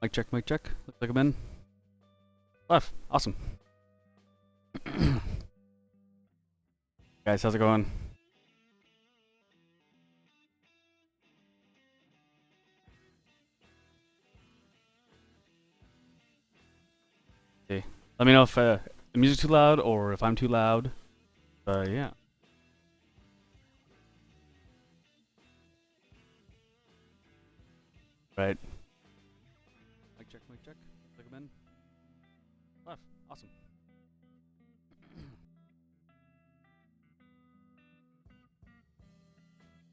Mic check, mic check. Looks like I'm in. Live. Awesome. Guys, how's it going? Okay. Let me know if the music's too loud or if I'm too loud. Yeah. Right. Mic check, mic check. Looks like I'm in. Live. Awesome.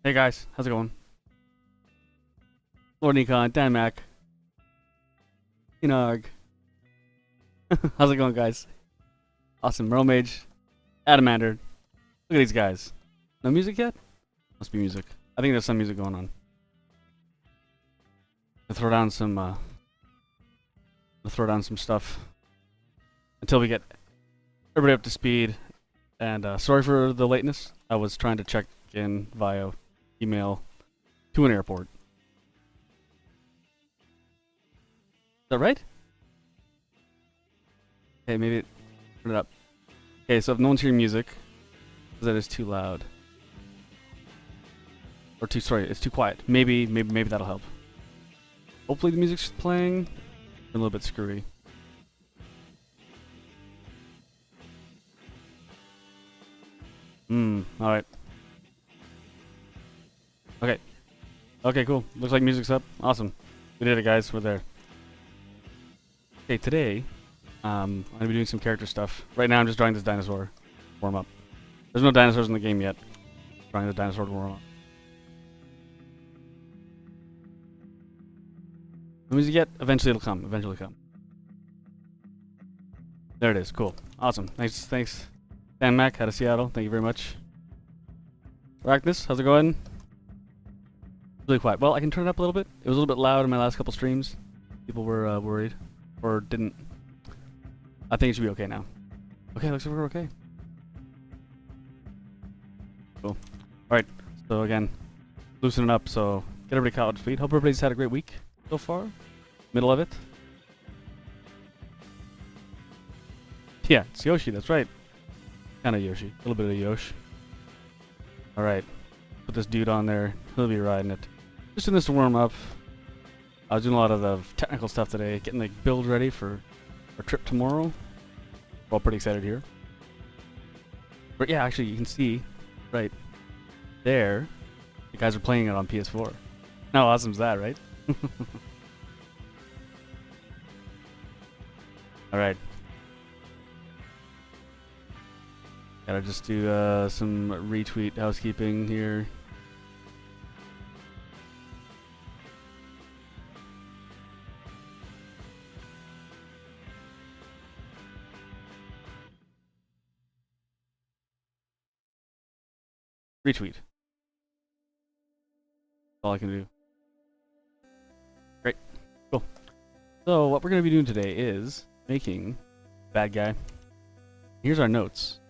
Hey guys, how's it going? Lord Nikon, Dan Mac, Inarg. How's it going, guys? Awesome. Merle Mage, Adamander. Look at these guys. No music yet? Must be music. I think there's some music going on. I'll throw down some stuff until we get everybody up to speed. And sorry for the lateness. I was trying to check in via email to an airport. Is that right? Okay, maybe turn it up. Okay, so if no one's hearing music, that is too loud. Or sorry, it's too quiet. Maybe that'll help. Hopefully the music's playing. A little bit screwy. Alright. Okay. Okay, cool. Looks like music's up. Awesome. We did it, guys. We're there. Okay, today, I'm going to be doing some character stuff. Right now, I'm just drawing this dinosaur warm up. There's no dinosaurs in the game yet. Drawing the dinosaur to warm up. No music yet? Eventually it'll come. Eventually come. There it is. Cool. Awesome. Thanks. Dan Mac out of Seattle. Thank you very much. Arachnus, how's it going? Really quiet. Well, I can turn it up a little bit. It was a little bit loud in my last couple streams. People were worried. Or didn't. I think it should be okay now. Okay, looks like we're okay. Cool. Alright, so again, loosening up, so get everybody caught up to speed. Hope everybody's had a great week so far. Middle of it. Yeah, it's Yoshi, that's right. Kind of Yoshi. A little bit of Yosh. Alright. Put this dude on there. He'll be riding it. Just doing this to warm up. I was doing a lot of the technical stuff today, getting the build ready for our trip tomorrow. We're all pretty excited here. But yeah, actually, you can see right there, the guys are playing it on PS4. How awesome is that, right? Alright. Gotta just do some retweet housekeeping here. Retweet. That's all I can do. Great. Cool. So what we're going to be doing today is making bad guy. Here's our notes.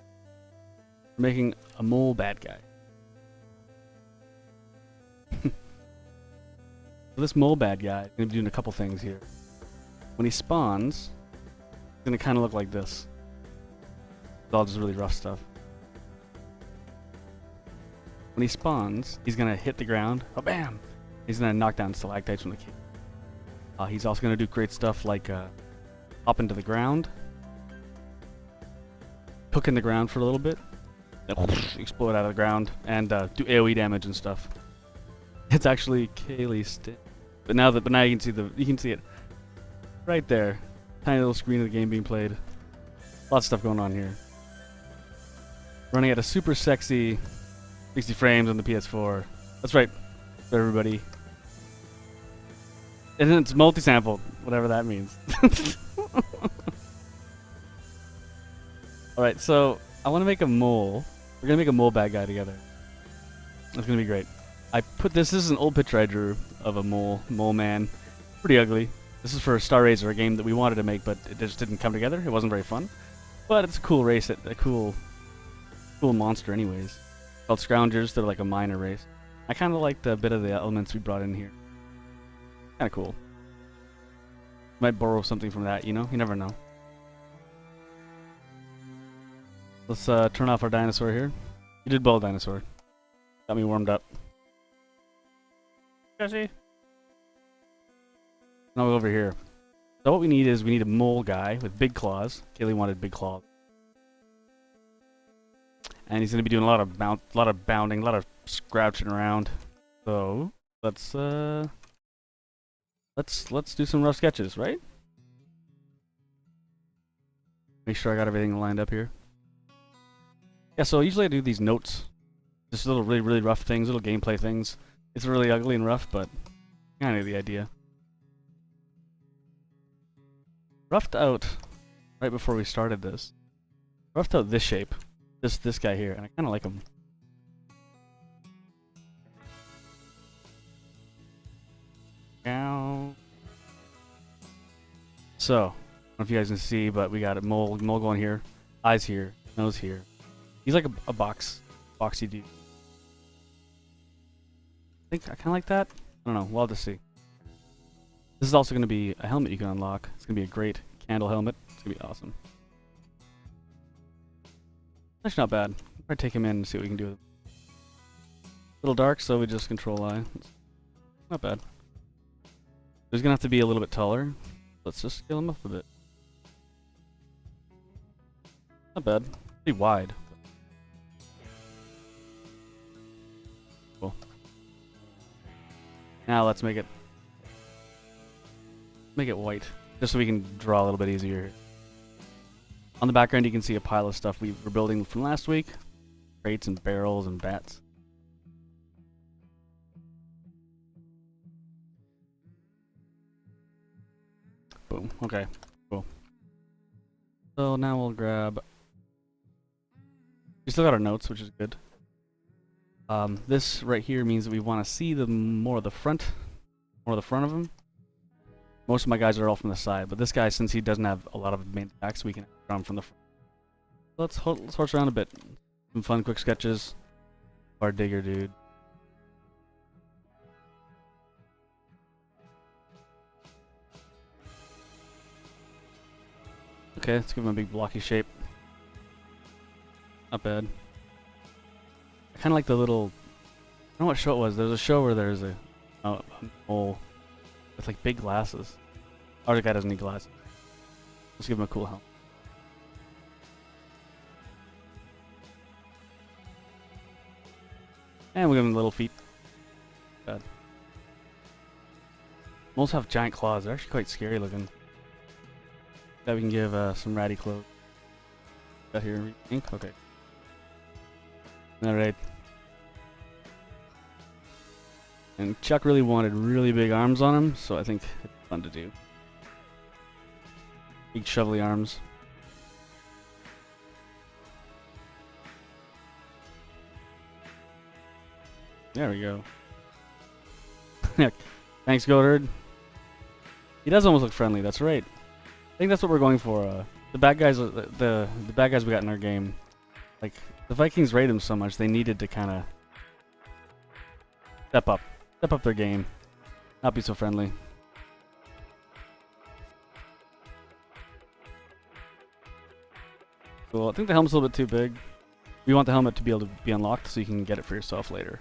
We're making a mole bad guy. So this mole bad guy is going to be doing a couple things here. When he spawns, it's going to kind of look like this. It's all just really rough stuff. When he spawns, he's going to hit the ground. Oh, bam! He's going to knock down stalactites from the cave. He's also going to do great stuff like hop into the ground, hook in the ground for a little bit, then explode out of the ground, and do AoE damage and stuff. It's actually Kaylee Stick. But now you can see it right there. Tiny little screen of the game being played. Lots of stuff going on here. Running at a super sexy 60 frames on the PS4. That's right, for everybody. And then it's multi-sampled, whatever that means. Alright, so I want to make a mole. We're going to make a mole bad guy together. That's going to be great. This is an old picture I drew of a mole man. Pretty ugly. This is for Star Razor, a game that we wanted to make, but it just didn't come together. It wasn't very fun. But it's a cool race, a cool monster anyways. Called Scroungers. They're like a minor race. I kind of like the bit of the elements we brought in here. Kind of cool. Might borrow something from that, you know? You never know. Let's turn off our dinosaur here. You did well, dinosaur. Got me warmed up. Jesse. Now we're over here. So what we need is we need a mole guy with big claws. Kaylee wanted big claws. And he's gonna be doing a lot of bounding, a lot of scrouching around. So let's do some rough sketches, right? Make sure I got everything lined up here. Yeah, so usually I do these notes. Just little really rough things, little gameplay things. It's really ugly and rough, but kind of the idea. Roughed out right before we started this. Roughed out this shape. This guy here, and I kinda like him. Ow. So, I don't know if you guys can see, but we got a mole going here, eyes here, nose here. He's like a boxy dude. I think I kinda like that. I don't know, we'll have to see. This is also gonna be a helmet you can unlock. It's gonna be a great candle helmet. It's gonna be awesome. That's not bad. I'll probably take him in and see what we can do with him. A little dark, so we just control I. Not bad. He's gonna have to be a little bit taller. Let's just scale him up a bit. Not bad. Pretty wide. Cool. Now let's make it white, just so we can draw a little bit easier. On the background, you can see a pile of stuff we were building from last week. Crates and barrels and bats. Boom. Okay. Cool. So now we'll grab... We still got our notes, which is good. This right here means that we want to see more of the front of him. Most of my guys are all from the side, but this guy, since he doesn't have a lot of main attacks, we can draw him from the front. Let's horse around a bit. Some fun, quick sketches. Our digger dude. Okay, let's give him a big blocky shape. Not bad. I kind of like the little... I don't know what show it was. There's a show where there's a mole with like big glasses. Our guy doesn't need glasses. Let's give him a cool helmet. And we'll give him little feet. Bad. Moles have giant claws. They're actually quite scary looking. That we can give some ratty clothes. Got here ink? Okay. Alright. And Chuck really wanted really big arms on him, so I think it's fun to do. Big shovelly arms. There we go. Thanks, Goddard. He does almost look friendly. That's right. I think that's what we're going for. The bad guys, the bad guys we got in our game, like the Vikings rated them so much, they needed to kind of step up their game, not be so friendly. Cool. I think the helmet's a little bit too big. We want the helmet to be able to be unlocked so you can get it for yourself later.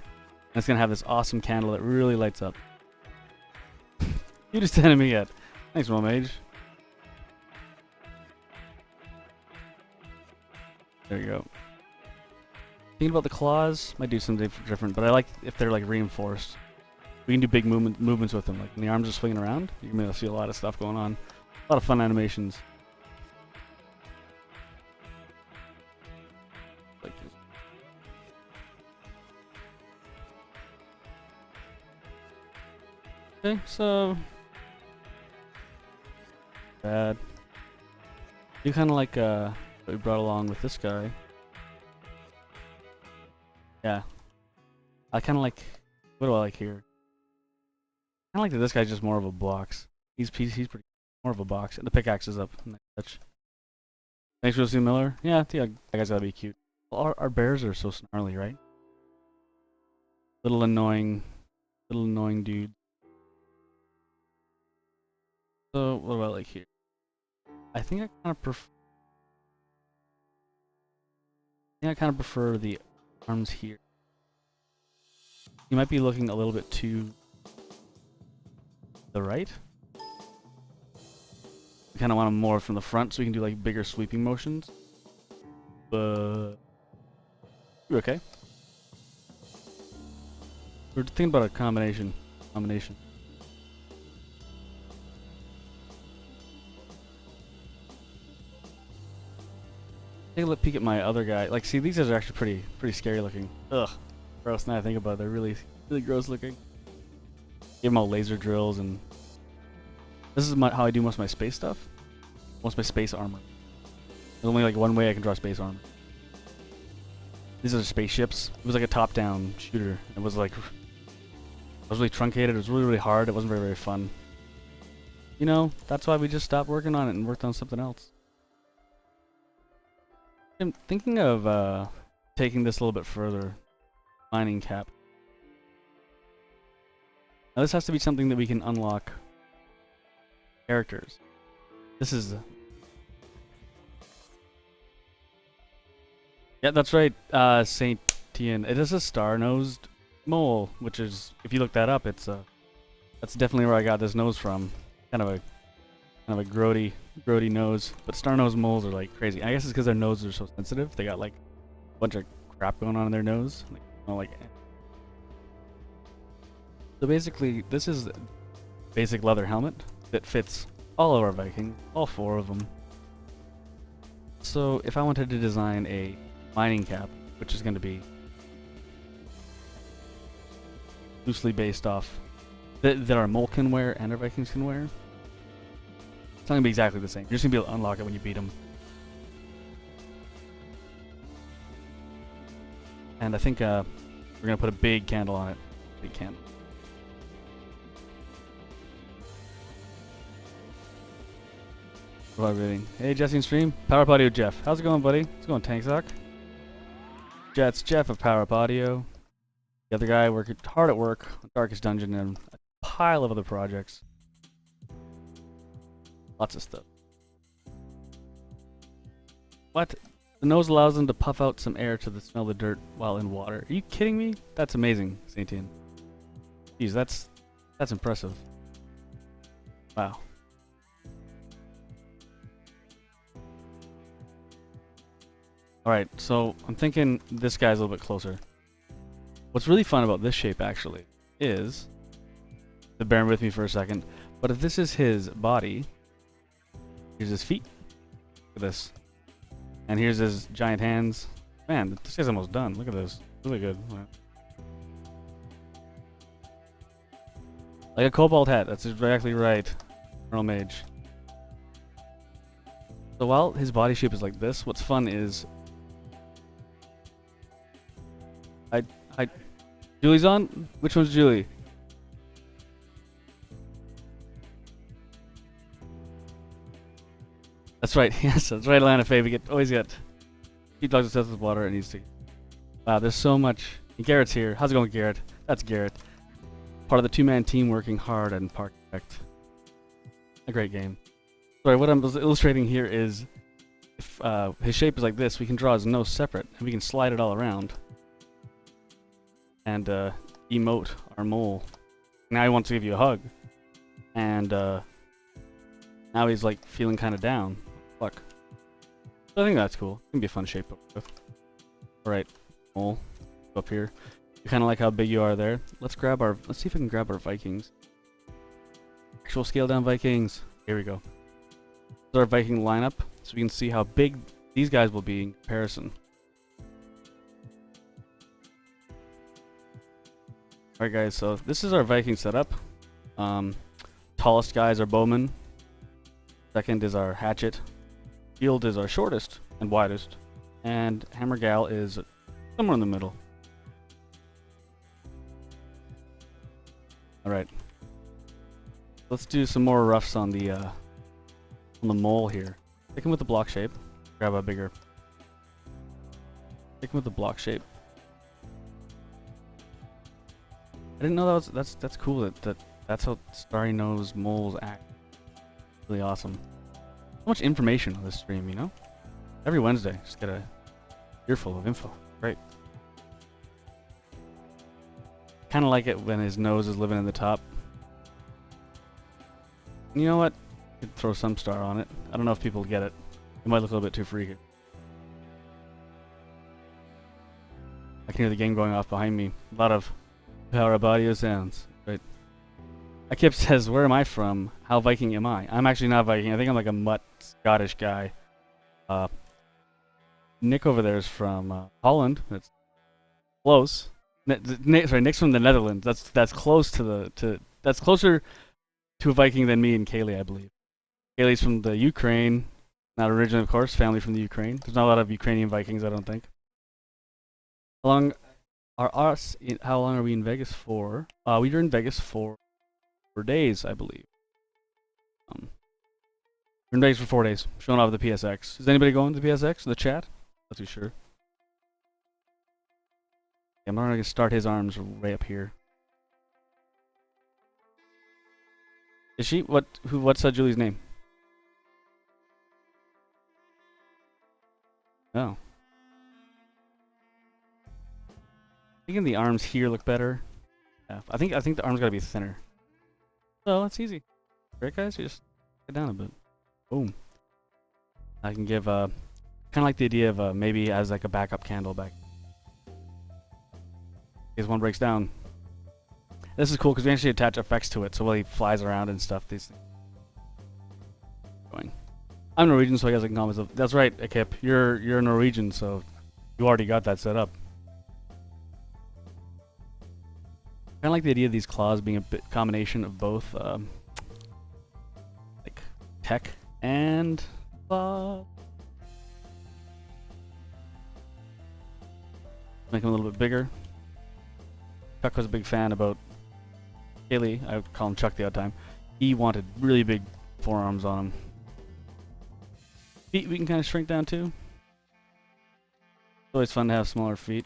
And it's gonna have this awesome candle that really lights up. Cutest enemy yet. Thanks, Mage. There you go. Thinking about the claws, might do something different, but I like if they're like reinforced. We can do big movements with them, like when the arms are swinging around. You're gonna see a lot of stuff going on. A lot of fun animations. Like this. Okay, so bad. You kind of like what we brought along with this guy. Yeah, I kind of like. What do I like here? I like that this guy's just more of a box. He's pretty more of a box. And the pickaxe is up. Nice touch. Thanks, Rosie Miller. Yeah, that guy's gotta be cute. Well, our bears are so snarly, right? Little annoying dude. So what about like here? I think I kind of prefer. The arms here. You might be looking a little bit to the right. We kind of want them more from the front so we can do like bigger sweeping motions. But you're okay. We're thinking about a combination. Take a look, peek at my other guy. Like, see, these guys are actually pretty scary looking. Ugh, gross. Now I think about it, they're really gross looking. Give them all laser drills, and this is how I do most of my space stuff. Most of my space armor. There's only like one way I can draw space armor. These are spaceships. It was like a top-down shooter. It was like, it was really truncated. It was really hard. It wasn't very fun. You know, that's why we just stopped working on it and worked on something else. I'm thinking of taking this a little bit further. Mining cap. Now this has to be something that we can unlock characters. This is... yeah, that's right, Saint Tian. It is a star-nosed mole, which is, if you look that up, it's that's definitely where I got this nose from. Kind of a grody nose. But star-nosed moles are like crazy. I guess it's because their noses are so sensitive. They got like a bunch of crap going on in their nose. Like, you know, like. So basically, this is a basic leather helmet that fits all of our Vikings, all 4 of them. So if I wanted to design a mining cap, which is going to be loosely based off that our mole can wear and our Vikings can wear, it's not going to be exactly the same. You're just going to be able to unlock it when you beat them. And I think we're going to put a big candle on it. Big candle. What about everything? Hey, Jesse and Stream. Power Up Audio Jeff. How's it going, buddy? It's going, Tank Sock. Jets, Jeff of Power Up Audio. The other guy working hard at work on Darkest Dungeon and a pile of other projects. Lots of stuff. What? The nose allows them to puff out some air to smell the dirt while in water. Are you kidding me? That's amazing, Saintian. Jeez, that's impressive. Wow. Alright, so I'm thinking this guy's a little bit closer. What's really fun about this shape, actually, is... bear with me for a second. But if this is his body... here's his feet. Look at this. And here's his giant hands. Man, this guy's almost done. Look at this. Really good. Like a cobalt hat. That's exactly right. Earl Mage. So while his body shape is like this, what's fun is... Julie's on? Which one's Julie? That's right. Yes, that's right, Alana Faye. We always get keep dogs obsessed with water. It needs to. Wow, there's so much. And Garrett's here. How's it going, Garrett? That's Garrett. Part of the 2-man team working hard and Park Effect. A great game. Sorry, what I'm illustrating here is if his shape is like this, we can draw his nose separate and we can slide it all around. And emote our mole. Now he wants to give you a hug. And now he's like feeling kind of down. Fuck. So I think that's cool. It can be a fun shape to work with. Alright, mole. Up here. You kind of like how big you are there. Let's see if we can grab our Vikings. Actual scale down Vikings. Here we go. This is our Viking lineup. So we can see how big these guys will be in comparison. Alright guys, so this is our Viking setup. Tallest guys are bowmen. Second is our hatchet. Shield is our shortest and widest. And Hammer Gal is somewhere in the middle. Alright. Let's do some more roughs on the mole here. Pick him with the block shape. Grab a bigger. Pick him with the block shape. I didn't know that's cool that's how starry nosed moles act. Really awesome. So much information on this stream, you know? Every Wednesday, just get a earful of info. Great. Kind of like it when his nose is living in the top. You know what? Could throw some star on it. I don't know if people get it. It might look a little bit too freaky. I can hear the game going off behind me. A lot of Power Up audio sounds. Right. Akip says, where am I from? How Viking am I? I'm actually not Viking. I think I'm like a mutt Scottish guy. Nick over there is from Holland. That's close. Sorry, Nick's from the Netherlands. That's close to that's closer to a Viking than me and Kaylee, I believe. Kaylee's from the Ukraine. Not originally, of course. Family from the Ukraine. There's not a lot of Ukrainian Vikings, I don't think. How long are we in Vegas for? We were in Vegas for 4 days, I believe. We're in Vegas for 4 days, showing off the PSX. Is anybody going to the PSX? The chat? Not too sure. Yeah, I'm gonna start his arms right up here. Is she? What's Julie's name? Oh. Thinking the arms here look better. Yeah, I think the arms gotta be thinner. So it's easy. Right, guys? You just get down a bit. Boom. I can give kind of like the idea of maybe as like a backup candle back. Because one breaks down. This is cool because we actually attach effects to it, so while he flies around and stuff, these things. Going. I'm Norwegian, so I guess I can call myself. That's right, Akip. You're Norwegian, so you already got that set up. Kind of like the idea of these claws being a bit combination of both, like tech and claw. Make them a little bit bigger. Chuck was a big fan about Kaylee. I would call him Chuck the odd time. He wanted really big forearms on him. Feet we can kind of shrink down too. It's always fun to have smaller feet.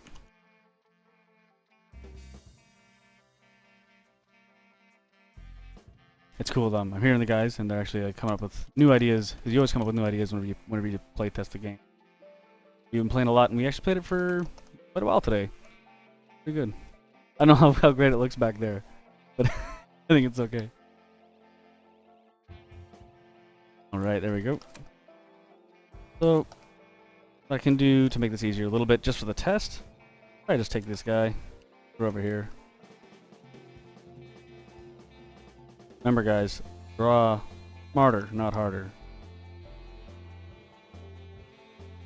It's cool though. I'm hearing the guys and they're actually like, coming up with new ideas. Because you always come up with new ideas whenever you play test the game. We've been playing a lot and we actually played it for quite a while today. Pretty good. I don't know how great it looks back there, but I think it's okay. Alright, there we go. So, what I can do to make this easier a little bit, just for the test, I just take this guy, put it over here. Remember guys, draw smarter, not harder.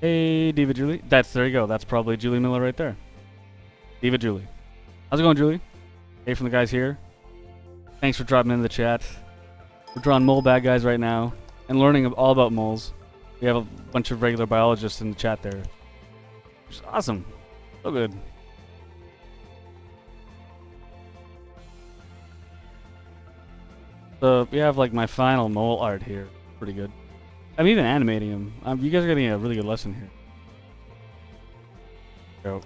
Hey, Diva Julie. There you go. That's probably Julie Miller right there. Diva Julie. How's it going, Julie? Hey from the guys here. Thanks for dropping in the chat. We're drawing mole bad guys right now and learning all about moles. We have a bunch of regular biologists in the chat there. Which is awesome. So good. So we have like my final mole art here. Pretty good. I'm even animating him. You guys are getting a really good lesson here. Go.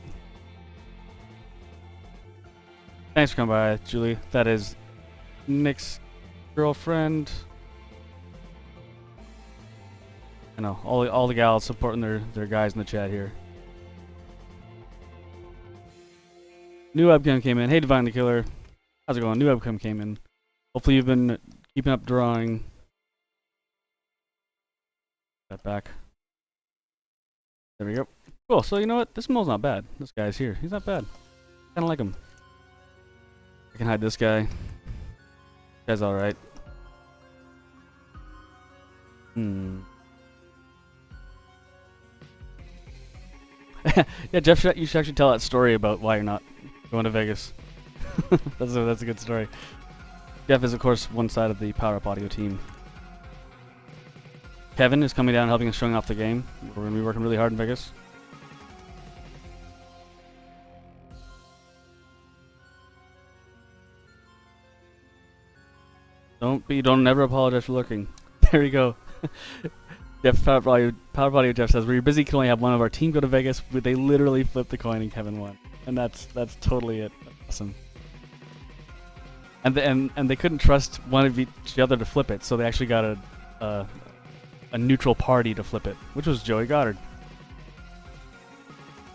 Thanks for coming by, Julie. That is Nick's girlfriend. I know all the gals supporting their guys in the chat here. New webcam came in. Hey, Divine the Killer. How's it going? New webcam came in. Hopefully you've been keeping up drawing. That back. There we go. Cool. So you know what? This mole's not bad. This guy's here. He's not bad. Kind of like him. I can hide this guy. This guy's all right. Yeah, Jeff, you should actually tell that story about why you're not going to Vegas. That's a good story. Jeff is, of course, one side of the Power Up Audio team. Kevin is coming down helping us showing off the game. We're going to be working really hard in Vegas. Don't never apologize for looking. There you go. Jeff Power Audio Jeff says, "We're busy. Can only have one of our team go to Vegas." But they literally flipped the coin and Kevin won, and that's totally it. Awesome. And they couldn't trust one of each other to flip it, so they actually got a neutral party to flip it, which was Joey Goddard.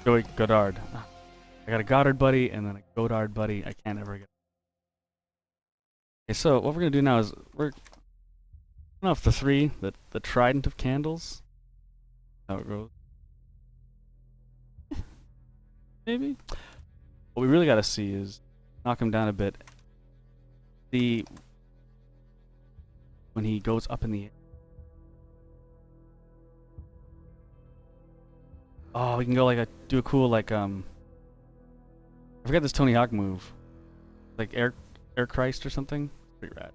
Joey Goddard. I got a Goddard buddy and then a Goddard buddy. I can't ever get. Okay, so what we're gonna do now is we're off the three, the trident of candles. How it goes. Maybe. What we really gotta see is knock him down a bit. See when he goes up in the air. Oh, we can go like do a cool like I forget this Tony Hawk move, like air Christ or something. Pretty rad.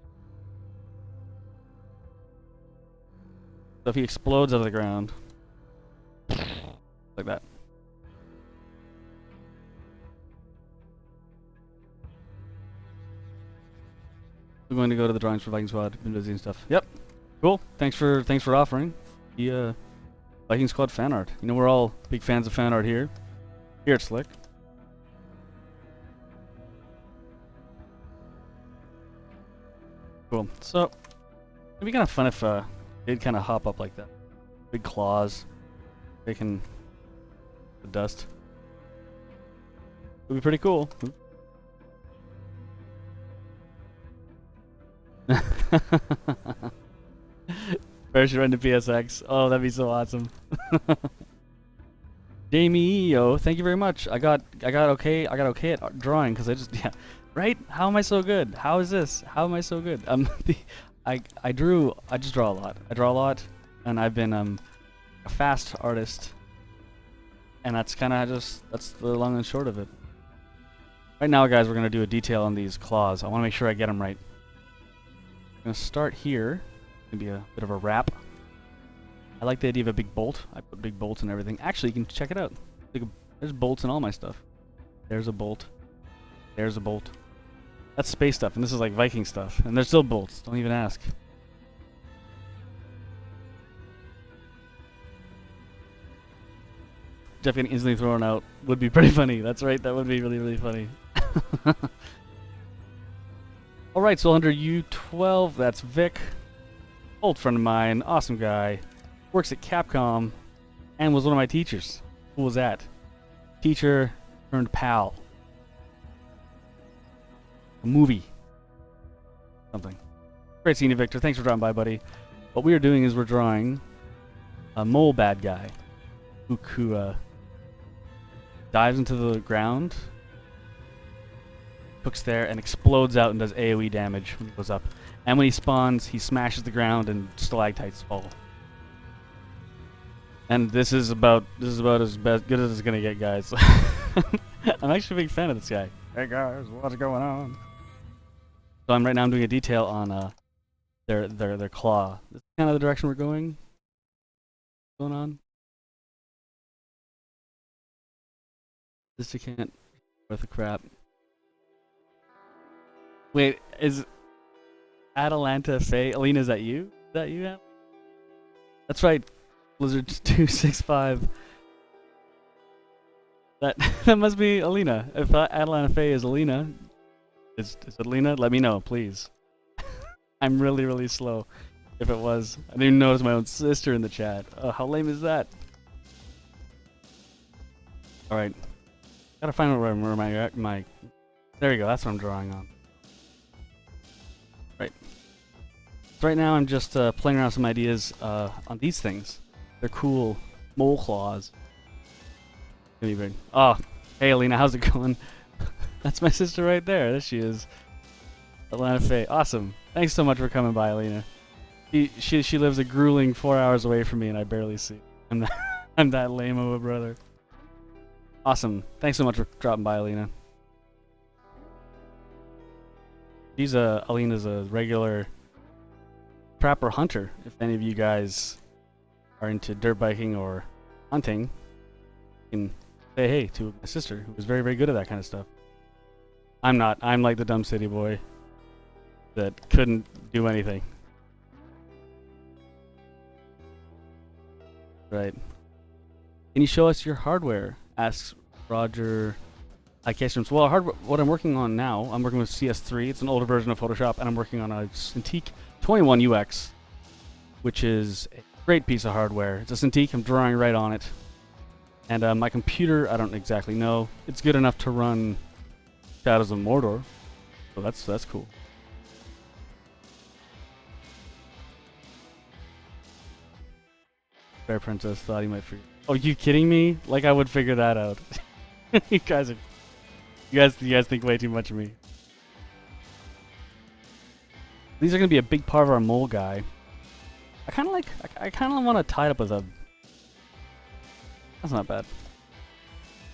So if he explodes out of the ground, like that. We're going to go to the drawings for Viking Squad. Been busy and stuff. Yep. Cool. Thanks for offering the Viking Squad fan art. You know we're all big fans of fan art here. Here at Slick. Cool. So it'd be kind of fun if they'd kind of hop up like that. Big claws. They can the dust. It'd be pretty cool. First run to PSX. Oh, that'd be so awesome. Jamie, yo, thank you very much. I got okay at drawing because yeah, right? How am I so good? How is this? How am I so good? I just draw a lot. I draw a lot, and I've been a fast artist, and that's kind of that's the long and short of it. Right now, guys, we're gonna do a detail on these claws. I want to make sure I get them right. I'm gonna start here. It's gonna be a bit of a wrap. I like the idea of a big bolt. I put big bolts and everything. Actually, you can check it out. There's bolts in all my stuff. There's a bolt. There's a bolt. That's space stuff, and this is like Viking stuff. And there's still bolts. Don't even ask. Jeff getting instantly thrown out would be pretty funny. That's right. That would be really, really funny. Alright, so under U12, that's Vic. Old friend of mine. Awesome guy. Works at Capcom. And was one of my teachers. Who was that? Teacher turned pal. A movie. Something. Great seeing you, Victor. Thanks for dropping by, buddy. What we are doing is we're drawing a mole bad guy who dives into the ground, hooks there, and explodes out and does AoE damage when he goes up. And when he spawns, he smashes the ground and stalactites fall. And this is about as good as it's gonna get, guys. I'm actually a big fan of this guy. Hey guys, what's going on? So right now I'm doing a detail on their claw. This is kind of the direction we're going on. This you can't worth a crap. Wait, is Atalanta Faye? Alina, is that you? Is that you, Al? That's right. Blizzard 265. That must be Alina. If Atalanta Faye is Alina, is it Alina? Let me know, please. I'm really, really slow. If it was, I didn't even notice my own sister in the chat. Oh, how lame is that? All right, gotta find out where my. There you go. That's what I'm drawing on. Right. So right now I'm just playing around with some ideas on these things. They're cool mole claws. Oh, hey Alina, how's it going? That's my sister right there. There she is. Atlanta Faye. Awesome. Thanks so much for coming by, Alina. She lives a grueling 4 hours away from me, and I barely see. I'm that lame of a brother. Awesome. Thanks so much for dropping by, Alina. Alina's a regular trapper hunter. If any of you guys are into dirt biking or hunting, you can say hey to my sister, who is very, very good at that kind of stuff. I'm not. I'm like the dumb city boy that couldn't do anything. Right. Can you show us your hardware? Asks Roger. Well, what I'm working on now, I'm working with CS3. It's an older version of Photoshop, and I'm working on a Cintiq 21 UX, which is a great piece of hardware. It's a Cintiq. I'm drawing right on it. And my computer, I don't exactly know. It's good enough to run Shadows of Mordor. So that's cool. Fair Princess thought he might figure. Oh, you kidding me? Like I would figure that out. You guys think way too much of me. These are gonna be a big part of our mole guy. I kind of want to tie it up with a. That's not bad.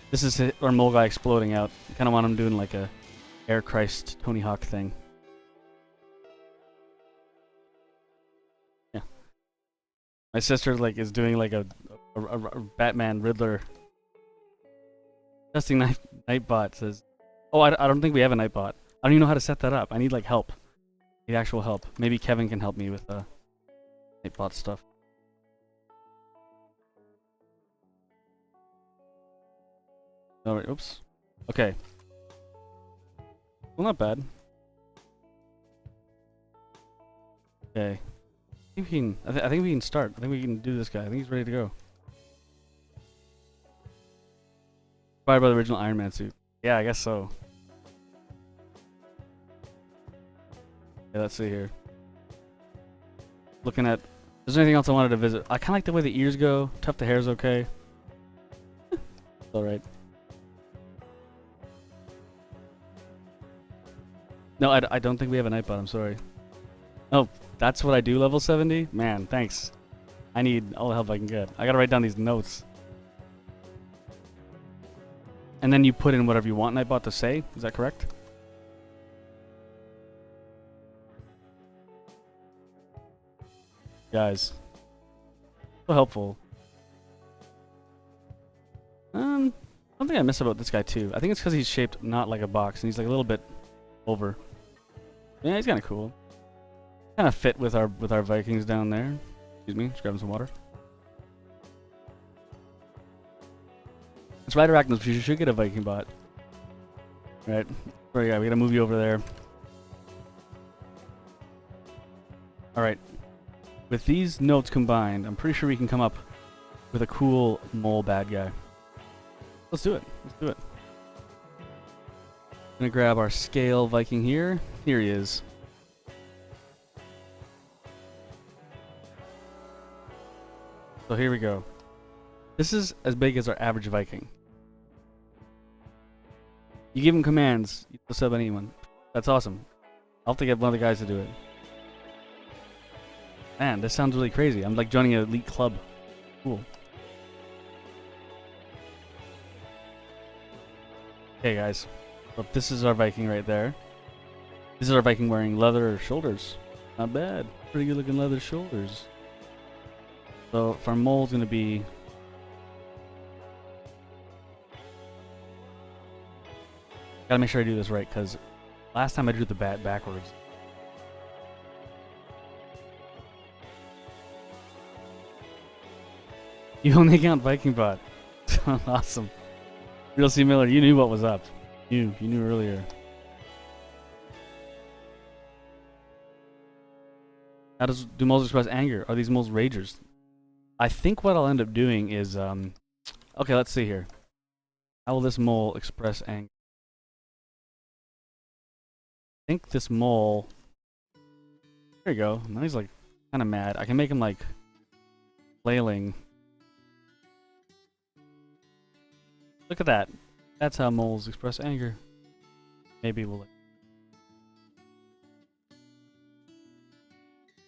This is our mole guy exploding out. I kind of want him doing like a Air Christ Tony Hawk thing. Yeah. My sister like is doing like a Batman Riddler. Testing Nightbot says, "Oh, I don't think we have a Nightbot. I don't even know how to set that up. I need like help. I need actual help. Maybe Kevin can help me with Nightbot stuff." Alright, oops. Okay. Well, not bad. Okay. I think we can. I think we can start. I think we can do this guy. I think he's ready to go. Inspired by the original Iron Man suit. Yeah, I guess so. Okay, let's see here. Looking at. Is there anything else I wanted to visit? I kind of like the way the ears go. Tuft the hair's okay. Alright. No, I don't think we have a Nightbot. I'm sorry. Oh, that's what I do, level 70? Man, thanks. I need all the help I can get. I gotta write down these notes. And then you put in whatever you want Nightbot to say. Is that correct? Guys. So helpful. Something I miss about this guy too. I think it's because he's shaped not like a box and he's like a little bit over. Yeah, he's kind of cool. Kind of fit with our Vikings down there. Excuse me, just grabbing some water. It's Rider Arachnos, you should get a Viking bot. Right. Sorry, yeah, we gotta move you over there. Alright. With these notes combined, I'm pretty sure we can come up with a cool mole bad guy. Let's do it. Let's do it. I'm gonna grab our scale Viking here. Here he is. So here we go. This is as big as our average Viking. You give him commands, you can sub anyone. That's awesome. I'll have to get one of the guys to do it. Man, this sounds really crazy. I'm like joining an elite club. Cool. Okay, guys. So this is our Viking right there. This is our Viking wearing leather shoulders. Not bad. Pretty good looking leather shoulders. So if our mole's gonna be... Gotta make sure I do this right, because last time I drew the bat backwards. You only count Viking bot. Awesome. Real C. Miller, you knew what was up. You knew earlier. How do moles express anger? Are these moles ragers? I think what I'll end up doing is, okay, let's see here. How will this mole express anger? I think this mole... There you go. Now he's like kind of mad. I can make him like flailing. Look at that. That's how moles express anger. Maybe we'll...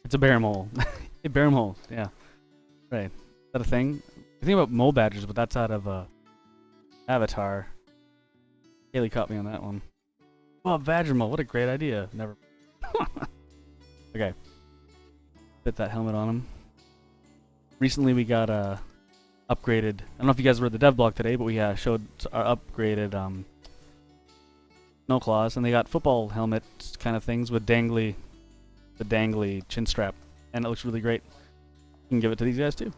It's a bear mole. A bear mole, yeah. Right. Is that a thing? I think about mole badgers, but that's out of Avatar. Haley caught me on that one. Oh, badger mole. What a great idea. Never... Okay. Fit that helmet on him. Recently we got upgraded. I don't know if you guys read the dev blog today, but we showed our upgraded snow claws, and they got football helmet kind of things with the dangly chin strap, and it looks really great. You can give it to these guys too.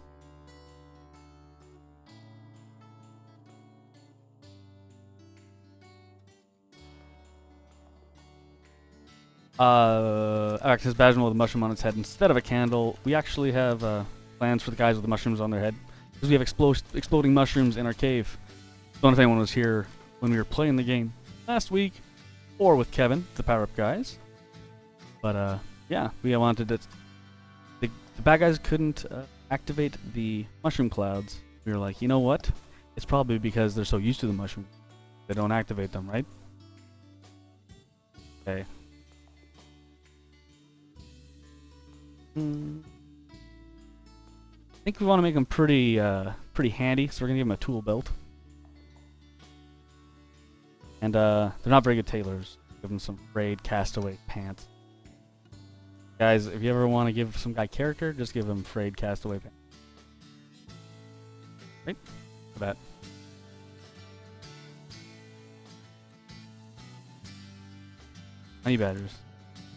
Acts as Badgermole with a mushroom on its head instead of a candle. We actually have plans for the guys with the mushrooms on their head because we have exploding mushrooms in our cave. Don't know if anyone was here when we were playing the game last week or with Kevin, the Power Up guys. But yeah, we wanted it. The bad guys couldn't activate the mushroom clouds. We were like, you know what? It's probably because they're so used to the mushroom. They don't activate them, right? Okay. I think we want to make them pretty handy, so we're gonna give them a tool belt. And they're not very good tailors. Give them some frayed castaway pants. Guys, if you ever want to give some guy character, just give him frayed castaway pants. Right? For that. Honey badgers.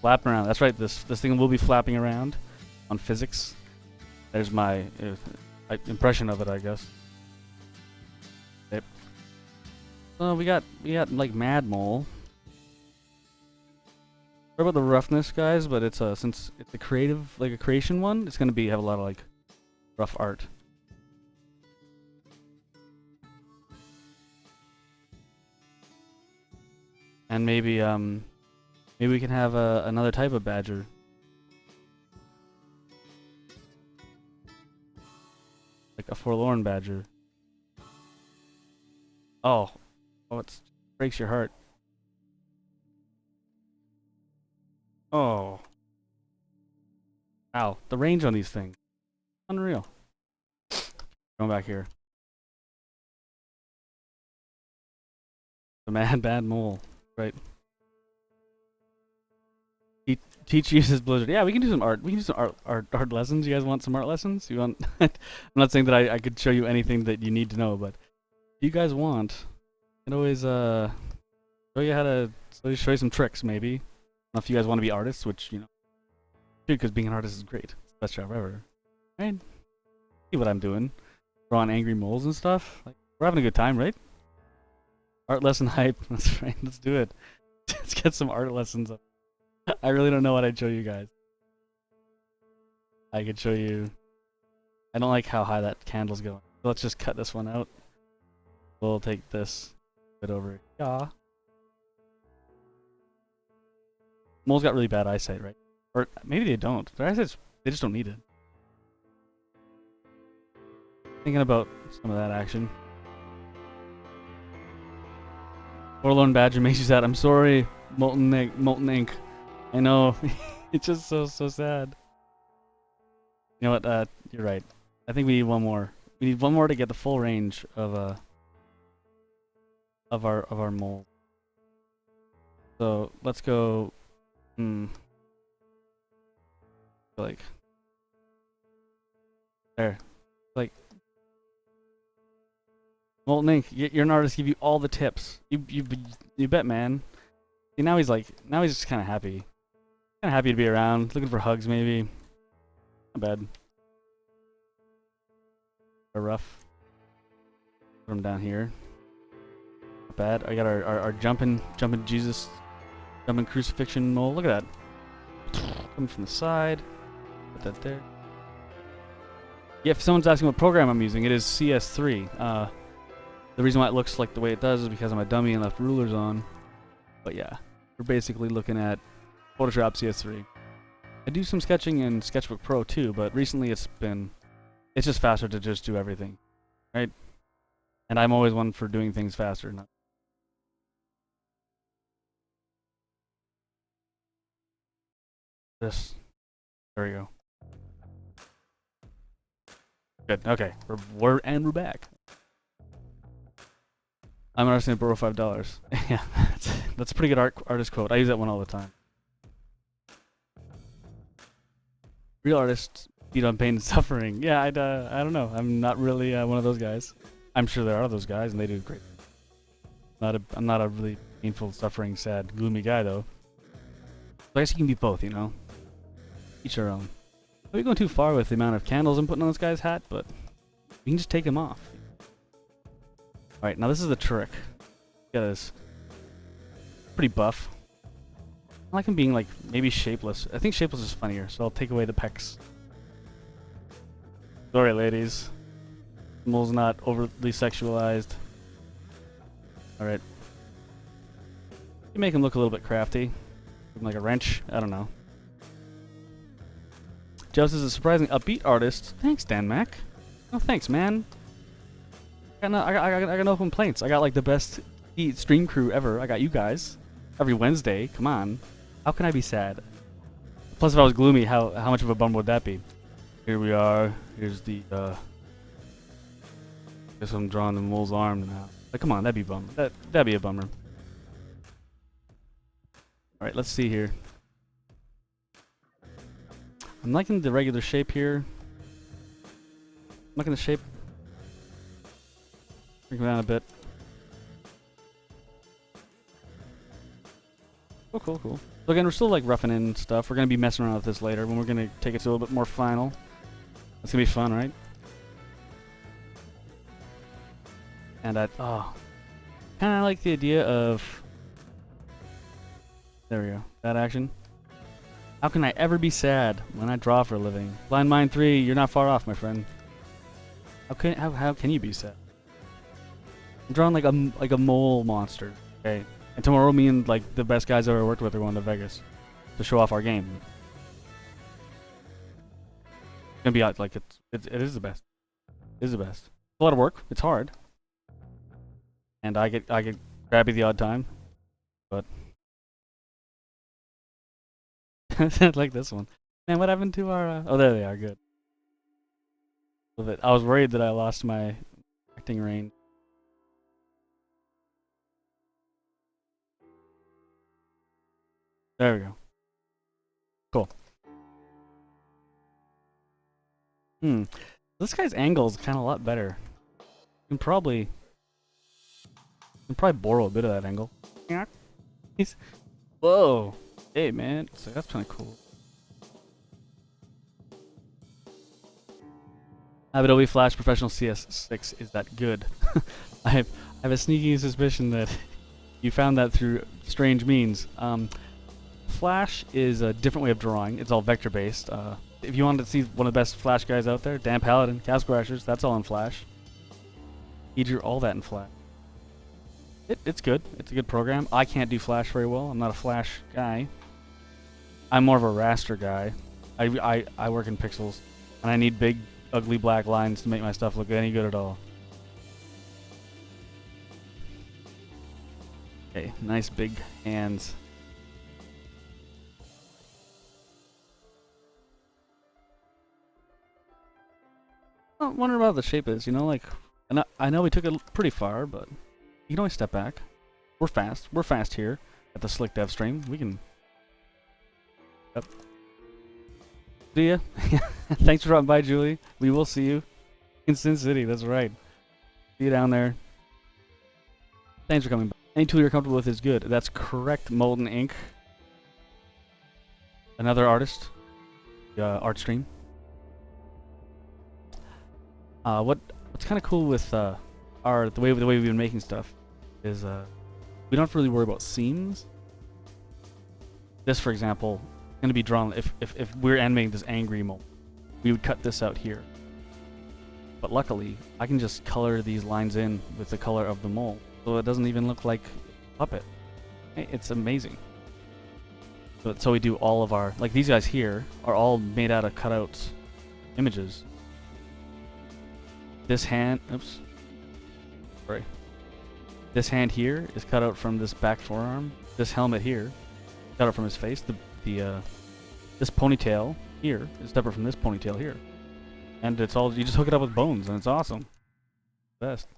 Flapping around. That's right, this thing will be flapping around on physics. There's my impression of it, I guess. Yep. We got like Mad Mole. Sorry about the roughness, guys, but it's since it's a creation one, it's gonna have a lot of like rough art. And maybe we can have another type of badger. Like a forlorn badger. Oh, it breaks your heart. Oh. Ow, the range on these things. Unreal. Going back here. The bad mole. Right. Teach uses Blizzard. Yeah, we can do some art. We can do some art lessons. You guys want some art lessons? You want? I'm not saying that I could show you anything that you need to know, but if you guys want, I can always show you how to show you some tricks. Maybe. I don't know if you guys want to be artists, which you know, because being an artist is great. It's the best job ever. Right? See what I'm doing? Drawing angry moles and stuff. Like, we're having a good time, right? Art lesson hype. That's right. Let's do it. Let's get some art lessons up. I really don't know what I'd show you guys. I could show you. I don't like how high that candle's going. So let's just cut this one out. We'll take this bit over. Yeah. Moles got really bad eyesight, right? Or maybe they don't. Their eyesight, they just don't need it. Thinking about some of that action. Forlorn Badger makes you sad. I'm sorry, Molten Ink. I know. It's just so sad. You know what? You're right. I think we need one more. We need one more to get the full range of our mold. So let's go. Like there. Like Molten Ink, you're an artist. Give you all the tips. You bet, man. See, now he's just kind of happy. Kind of happy to be around. Looking for hugs, maybe. Not bad. A rough. Put him down here. Not bad. I got our jumping Jesus, jumping crucifixion mole. Look at that. Coming from the side. Put that there. Yeah, if someone's asking what program I'm using, it is CS3. The reason why it looks like the way it does is because I'm a dummy and left rulers on. But yeah, we're basically looking at Photoshop CS3. I do some sketching in Sketchbook Pro too, but recently it's just faster to just do everything, right? And I'm always one for doing things faster. This. There we go. Good. Okay, we're back. I'm an artist and borrow $5. Yeah, that's a pretty good artist quote. I use that one all the time. Real artists feed on pain and suffering. Yeah, I don't know. I'm not really one of those guys. I'm sure there are those guys, and they do great. I'm not a really painful, suffering, sad, gloomy guy though. So I guess you can be both, you know. Each their own. We're going too far with the amount of candles I'm putting on this guy's hat, but we can just take him off. Alright, now this is the trick. Got this pretty buff. I like him being like maybe shapeless. I think shapeless is funnier, so I'll take away the pecs. Sorry, ladies. Mole's not overly sexualized. Alright. You make him look a little bit crafty. Give him like a wrench. I don't know. Jost is a surprisingly upbeat artist. Thanks, Dan Mac. Oh, thanks, man. I got no complaints. I got like the best stream crew ever. I got you guys. Every Wednesday. Come on. How can I be sad? Plus, if I was gloomy, how much of a bum would that be? Here we are. Here's the, guess I'm drawing the mole's arm now. Like, come on, that'd be a bummer. That'd be a bummer. Alright, let's see here. I'm liking the regular shape here. I'm liking the shape. Bring it down a bit. Oh, cool, cool. So again, we're still like roughing in stuff. We're gonna be messing around with this later when we're gonna take it to a little bit more final. It's gonna be fun, right? And I kind of like the idea of. There we go. That action. How can I ever be sad when I draw for a living? Blind Mind 3, you're not far off, my friend. How can you be sad? I'm drawing like a mole monster, okay? And tomorrow, me and like the best guys I've ever worked with are going to Vegas to show off our game. It's gonna be like it is the best. It is the best. It's a lot of work. It's hard. And I get crabby the odd time, but like this one. Man, what happened to our? Oh, there they are. Good. Love it. I was worried that I lost my acting range. There we go. Cool. This guy's angle is kind of a lot better. You can probably borrow a bit of that angle. Yeah. Whoa. Hey, man. So that's kind of cool. Adobe Flash Professional CS6 is that good? I have a sneaky suspicion that you found that through strange means. Flash is a different way of drawing. It's all vector based. If you wanted to see one of the best Flash guys out there, Dan Paladin, Castle Crashers, that's all in Flash. He drew all that in Flash. It's good. It's a good program. I can't do Flash very well. I'm not a Flash guy. I'm more of a raster guy. I work in pixels, and I need big, ugly black lines to make my stuff look any good at all. Okay, nice big hands. I wonder about the shape is, you know, like, and I know we took it pretty far, but you can always step back. We're fast. We're fast here at the Slick Dev stream. We can. Yep. See ya. Thanks for dropping by, Julie. We will see you in Sin City. That's right. See you down there. Thanks for coming by. Any tool you're comfortable with is good. That's correct, Molten Ink. Another artist. Art stream. What's kind of cool with the way we've been making stuff is we don't have to really worry about seams. This, for example, is going to be drawn. If we're animating this angry mole, we would cut this out here. But luckily, I can just color these lines in with the color of the mole, so it doesn't even look like a puppet. It's amazing. So we do all of our, like these guys here are all made out of cutouts images. This hand, oops, sorry. This hand here is cut out from this back forearm. This helmet here, cut out from his face. This ponytail here is separate from this ponytail here. And it's all, you just hook it up with bones and it's awesome. Best.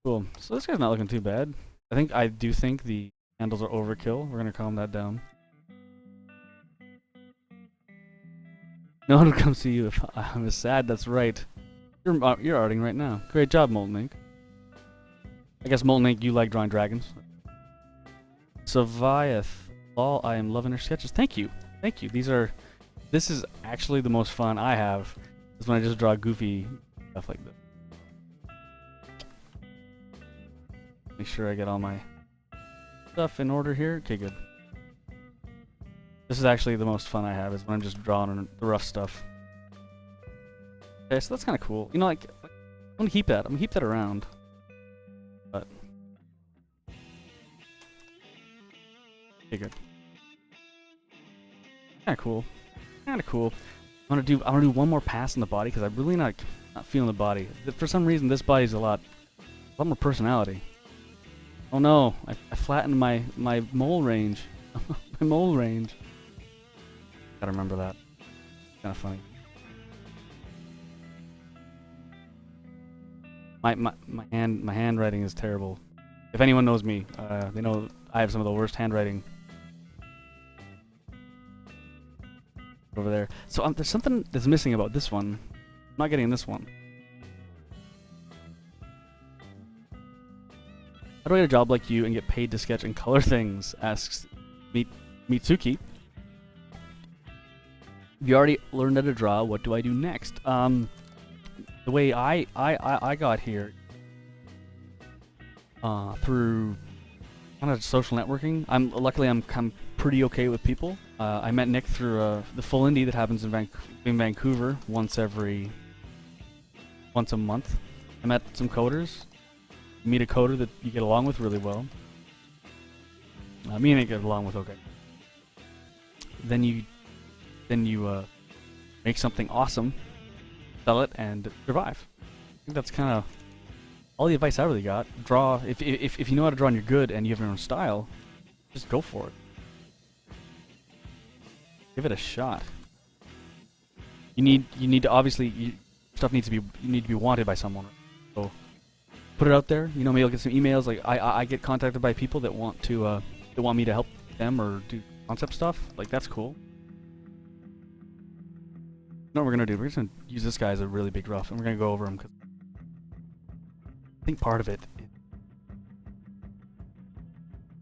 Cool. So this guy's not looking too bad. I do think the handles are overkill. We're gonna calm that down. No one would come see you if I'm sad, that's right. You're arting right now. Great job, Molten Ink. I guess Molten Ink, you like drawing dragons. Saviath. Lol, I am loving her sketches. Thank you. Thank you. This is actually the most fun I have, is when I just draw goofy stuff like this. Make sure I get all my stuff in order here. Okay, good. This is actually the most fun I have, is when I'm just drawing the rough stuff. Okay, so that's kind of cool. You know, like, I'm gonna keep that. I'm gonna keep that around. But okay, good. Kind of cool. Kind of cool. I want to do one more pass on the body because I'm really not feeling the body. For some reason, this body's a lot more personality. Oh no! I flattened my mole range. My mole range. Gotta remember that. Kind of funny. My handwriting is terrible. If anyone knows me, they know I have some of the worst handwriting. Over there. So there's something that's missing about this one. I'm not getting this one. How do I get a job like you and get paid to sketch and color things? Asks Mitsuki. You already learned how to draw. What do I do next? The way I got here through kind of social networking. Luckily I'm pretty okay with people. I met Nick through the Full Indie that happens in Vancouver once a month. I met some coders. You meet a coder that you get along with really well. Me and Nick get along with okay. Then you make something awesome, sell it, and survive. I think that's kind of all the advice I really got. Draw if you know how to draw and you're good and you have your own style, just go for it. Give it a shot. You need to obviously stuff needs to be you need to be wanted by someone. So put it out there. You know, maybe I'll get some emails. Like I get contacted by people that want me to help them or do concept stuff. Like that's cool. You know what we're gonna do? We're just gonna use this guy as a really big rough, and we're gonna go over him because I think part of it is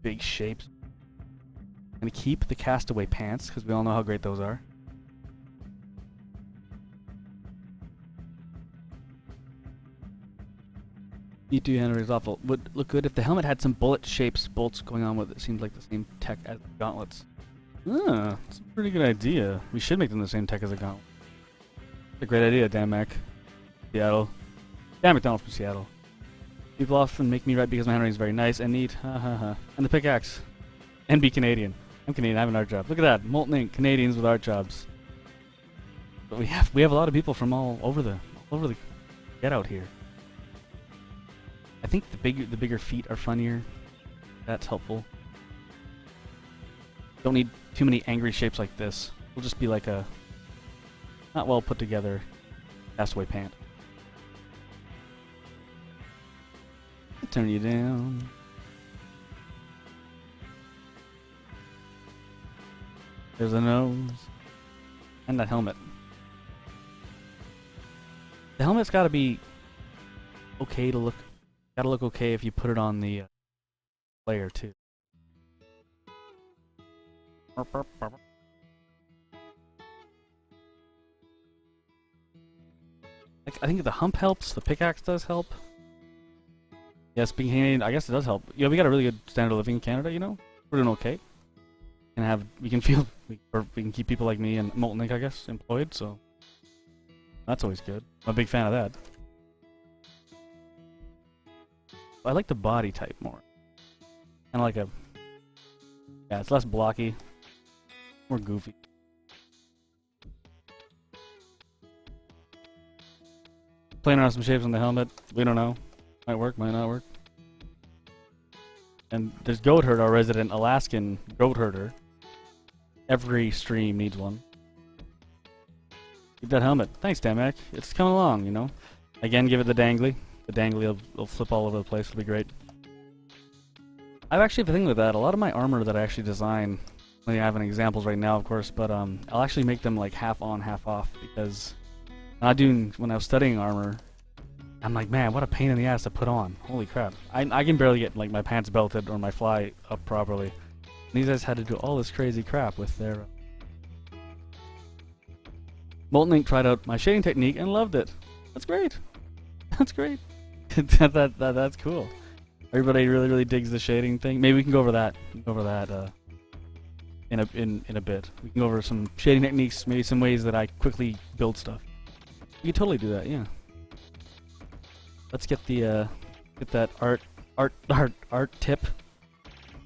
big shapes. I'm gonna keep the Castaway pants because we all know how great those are. E2 handwriting is awful. Would look good if the helmet had some bullet shapes, bolts going on with it. Seems like the same tech as the gauntlets. Ah, that's a pretty good idea. We should make them the same tech as the gauntlet. That's a great idea, Dan Mac. Seattle. Dan McDonald from Seattle. People often make me write because my handwriting is very nice and neat. Ha ha ha. And the pickaxe. And be Canadian. I'm Canadian, I have an art job. Look at that. Molten Ink, Canadians with art jobs. But we have a lot of people from all over the get out here. I think the bigger feet are funnier. That's helpful. Don't need too many angry shapes like this. It'll just be like a not well put together Castaway pant. Turn you down. There's a nose. And that helmet. The helmet's gotta be okay to look. Gotta look okay if you put it on the player too. I think the hump helps. The pickaxe does help. Yes, being Canadian, I guess it does help. Yeah, we got a really good standard of living in Canada. You know, we're doing okay. We can keep people like me and Molten Ink, I guess, employed. So that's always good. I'm a big fan of that. I like the body type more. Kind of like yeah, it's less blocky, more goofy. Playing around some shapes on the helmet. We don't know. Might work, might not work. And there's Goat Herd, our resident Alaskan goat herder. Every stream needs one. Keep that helmet. Thanks, Damak. It's coming along, you know. Again, give it the dangly. The dangly will flip all over the place. It'll be great. I've actually been thinking with that. A lot of my armor that I actually design, I have an examples right now, of course, but I'll actually make them like half on, half off because when I was studying armor, I'm like, man, what a pain in the ass to put on. Holy crap. I can barely get like my pants belted or my fly up properly. And these guys had to do all this crazy crap with their... Molten Ink tried out my shading technique and loved it. That's great. That's great. That's cool. Everybody really digs the shading thing. Maybe we can go over that. in a bit. We can go over some shading techniques, maybe some ways that I quickly build stuff. We can totally do that, yeah. Let's get the get that art tip.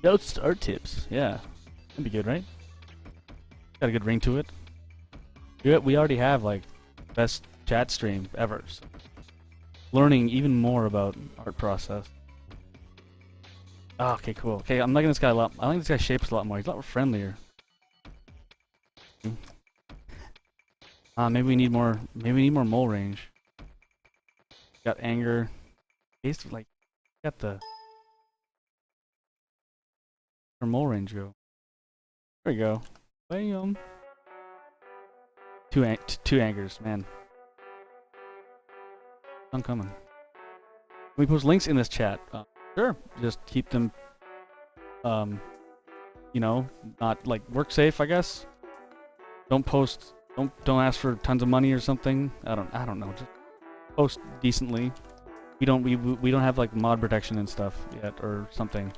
Ghost art tips, yeah. That'd be good, right? Got a good ring to it. We already have like best chat stream ever. So learning even more about art process. Oh, okay, cool. Okay, I'm liking this guy a lot. I like this guy's shapes a lot more. He's a lot friendlier. Maybe we need more. Maybe we need more mole range. Got anger. Based like, got the. Where mole range go? There we go. Bam. Two angers, man. I'm coming. We post links in this chat. Sure. Just keep them. You know, not like work safe, I guess. Don't post. Don't ask for tons of money or something. I don't know. Just post decently. We don't have like mod protection and stuff yet or something.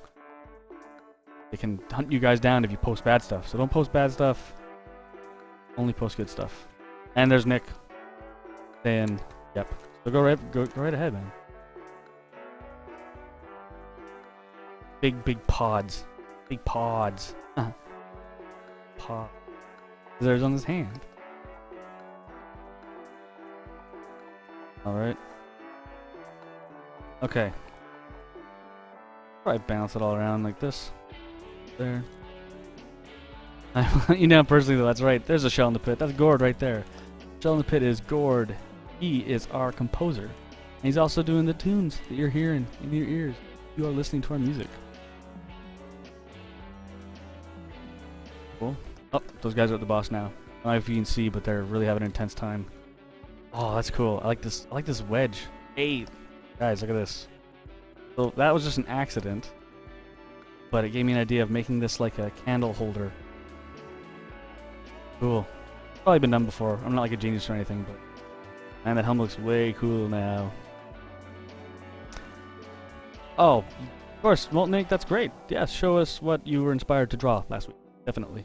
They can hunt you guys down if you post bad stuff. So don't post bad stuff. Only post good stuff. And there's Nick saying, "Yep." So go right ahead, man. Big pods. Big pods. Pod. There's on his hand. Alright. Okay. Probably bounce it all around like this. There. You know personally though, that's right. There's a shell in the pit. That's Gord right there. Shell in the pit is Gord. He is our composer. And he's also doing the tunes that you're hearing in your ears. You are listening to our music. Cool. Oh, those guys are at the boss now. I don't know if you can see, but they're really having an intense time. Oh, that's cool. I like this wedge. Hey, guys, look at this. So that was just an accident, but it gave me an idea of making this like a candle holder. Cool. Probably been done before. I'm not like a genius or anything, but man, that helmet looks way cool now. Oh, of course, Moltnik, that's great. Yeah, show us what you were inspired to draw last week. Definitely.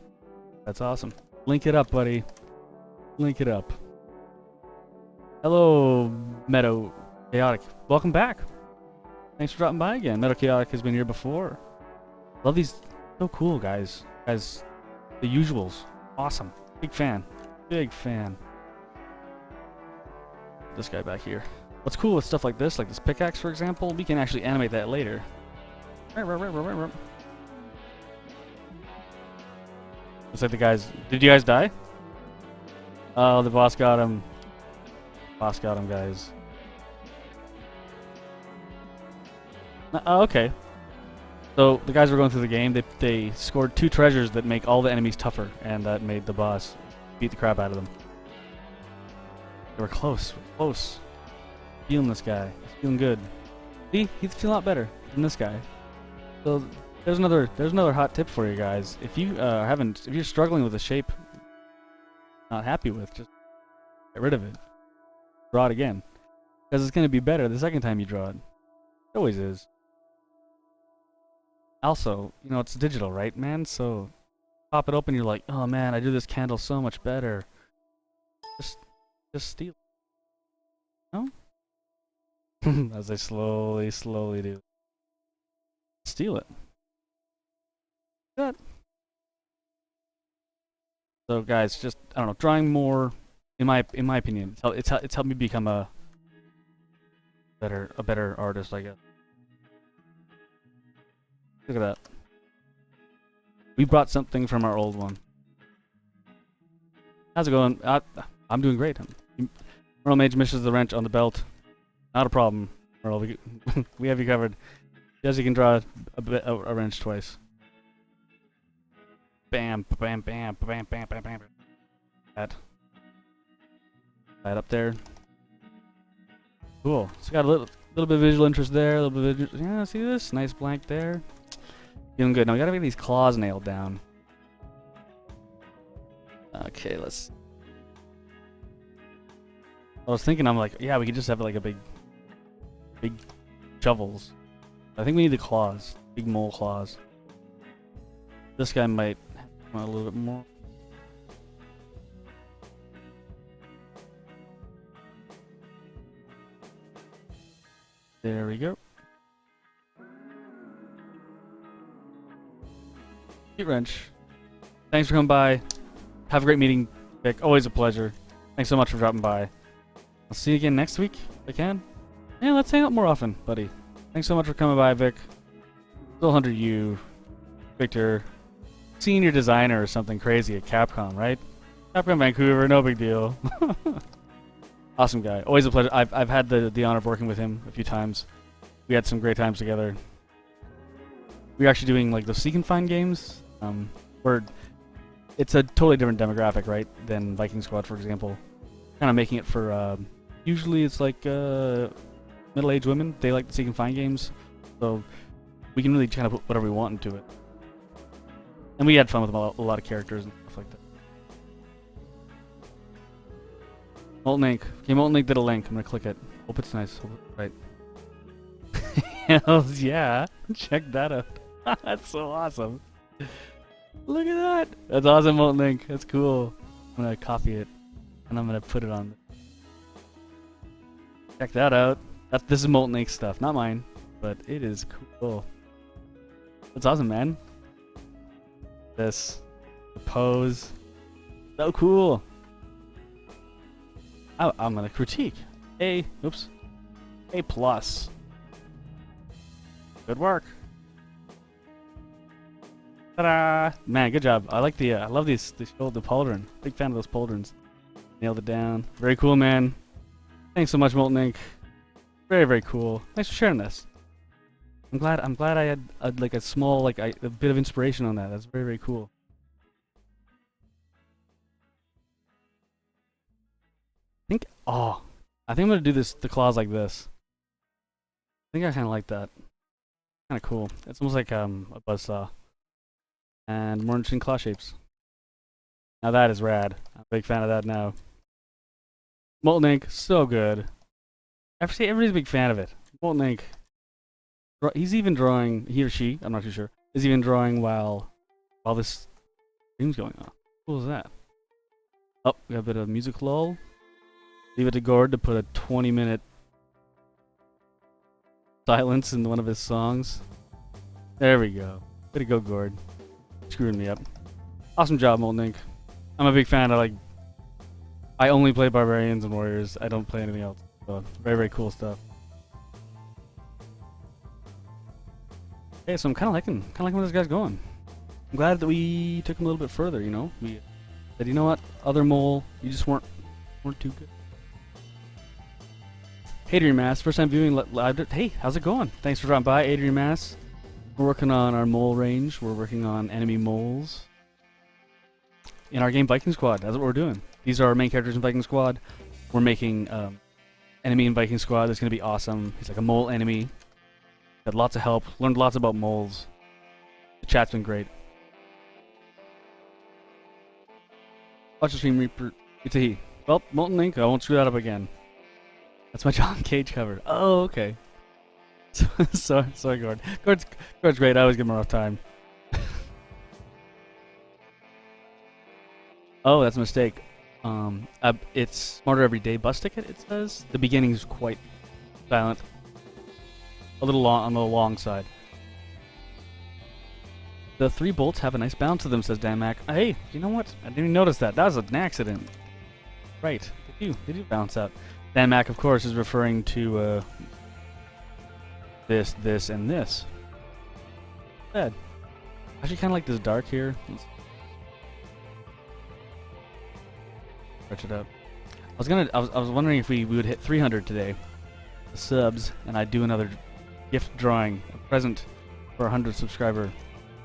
That's awesome. Link it up, buddy. Link it up. Hello, Meadow Chaotic. Welcome back. Thanks for dropping by again. Meadow Chaotic has been here before. Love these. So cool, guys. Guys, the usuals. Awesome. Big fan. Big fan. This guy back here. What's cool with stuff like this pickaxe, for example, we can actually animate that later. Looks like the guys. Did you guys die? Oh, the boss got him. Boss got him, guys. Oh, okay. So the guys were going through the game. They scored 2 treasures that make all the enemies tougher, and that made the boss beat the crap out of them. They were close. We're close. Feeling this guy. He's feeling good. See, he's feeling a lot better than this guy. So there's another hot tip for you guys. If you if you're struggling with a shape, not happy with, just get rid of it. Draw it again, because it's gonna be better the second time you draw it. It always is. Also, you know, it's digital, right, man? So pop it open, you're like, oh man, I do this candle so much better. Just steal it. No? As I slowly do. Steal it. Good. So guys, just I don't know, drawing more, in my opinion, it's helped me become a better artist, I guess. Look at that. We brought something from our old one. How's it going? I'm doing great. Merle Mage misses the wrench on the belt. Not a problem, Merle. We have you covered. Jesse can draw a wrench twice. Bam, bam, bam, bam, bam, bam, bam. That. Right up there. Cool. So got a little bit of visual interest there. A little bit of yeah. See this? Nice blank there. Feeling good. Now we gotta get these claws nailed down. Okay, let's. I was thinking, I'm like, yeah, we could just have like a big shovels. I think we need the claws, big mole claws. This guy might Want a little bit more. There we go. Heat wrench. Thanks for coming by. Have a great meeting, Vic. Always a pleasure. Thanks so much for dropping by. I'll see you again next week if I can. Yeah, let's hang out more often, buddy. Thanks so much for coming by, Vic. Still 100U. Victor. Senior designer or something crazy at Capcom, right? Capcom Vancouver, no big deal. Awesome guy. Always a pleasure. I've had the honor of working with him a few times. We had some great times together. We're actually doing like the Seek and Find games. Where it's a totally different demographic, right, than Viking Squad, for example. Kind of making it for usually it's like middle-aged women. They like the Seek and Find games, so we can really kind of put whatever we want into it. And we had fun with a lot of characters and stuff like that. Molten Ink. Okay, Molten Ink did a link. I'm gonna click it. Hope it's nice. Hope it's right. Hells yeah! Check that out. That's so awesome. Look at that. That's awesome, Molten Ink. That's cool. I'm gonna copy it and I'm gonna put it on. Check that out. This is Molten Ink stuff, not mine, but it is cool. That's awesome, man. The pose, so cool. I'm gonna critique. Oops. A plus. Good work. Ta-da! Man, good job. I like I love the pauldron. Big fan of those pauldrons. Nailed it down. Very cool, man. Thanks so much, Molten Ink. Very, very cool. Thanks for sharing this. I'm glad I had like a small, like a bit of inspiration on that. That's very, very cool. I think I'm gonna do the claws like this. I think I kind of like that. Kind of cool. It's almost like a buzzsaw. And more interesting claw shapes. Now that is rad. I'm a big fan of that now. Molten Ink, so good. Everybody's a big fan of it. Molten Ink. He's even drawing, he or she, I'm not too sure, is even drawing while this stream's going on. How cool is that? Oh, we got a bit of music lull. Leave it to Gord to put a 20-minute silence in one of his songs. There we go. Way to go, Gord. Screwing me up. Awesome job, Molten Ink. I'm a big fan of, I only play Barbarians and Warriors. I don't play anything else. So, very, very cool stuff. Okay, so I'm kind of liking where this guy's going. I'm glad that we took him a little bit further, you know? We said, you know what? Other mole, you just weren't too good. Adrian Mass, first time viewing live. Hey, how's it going? Thanks for dropping by, Adrian Mass. We're working on our mole range. We're working on enemy moles in our game Viking Squad. That's what we're doing. These are our main characters in Viking Squad. We're making enemy in Viking Squad. That's gonna be awesome. He's like a mole enemy. Had lots of help. Learned lots about moles. The chat's been great. Watch the stream, Reaper. Itahi. Well, Molten Ink. I won't screw that up again. That's my John Cage cover. Oh, okay. Sorry, Gord. Gord's great. I always give him a rough time. Oh, that's a mistake. It's Smarter Every Day bus ticket, it says. The beginning's quite silent. A little long on the long side. The 3 bolts have a nice bounce to them, says Dan Mac. Hey, you know what? I didn't even notice that. That was an accident. Right. They do bounce out. Dan Mac, of course, is referring to this, and this. Bad. I actually kind of like this dark here. Stretch it up. I was wondering if we would hit 300 today, subs, and I'd do another gift drawing, a present for a 100 subscriber.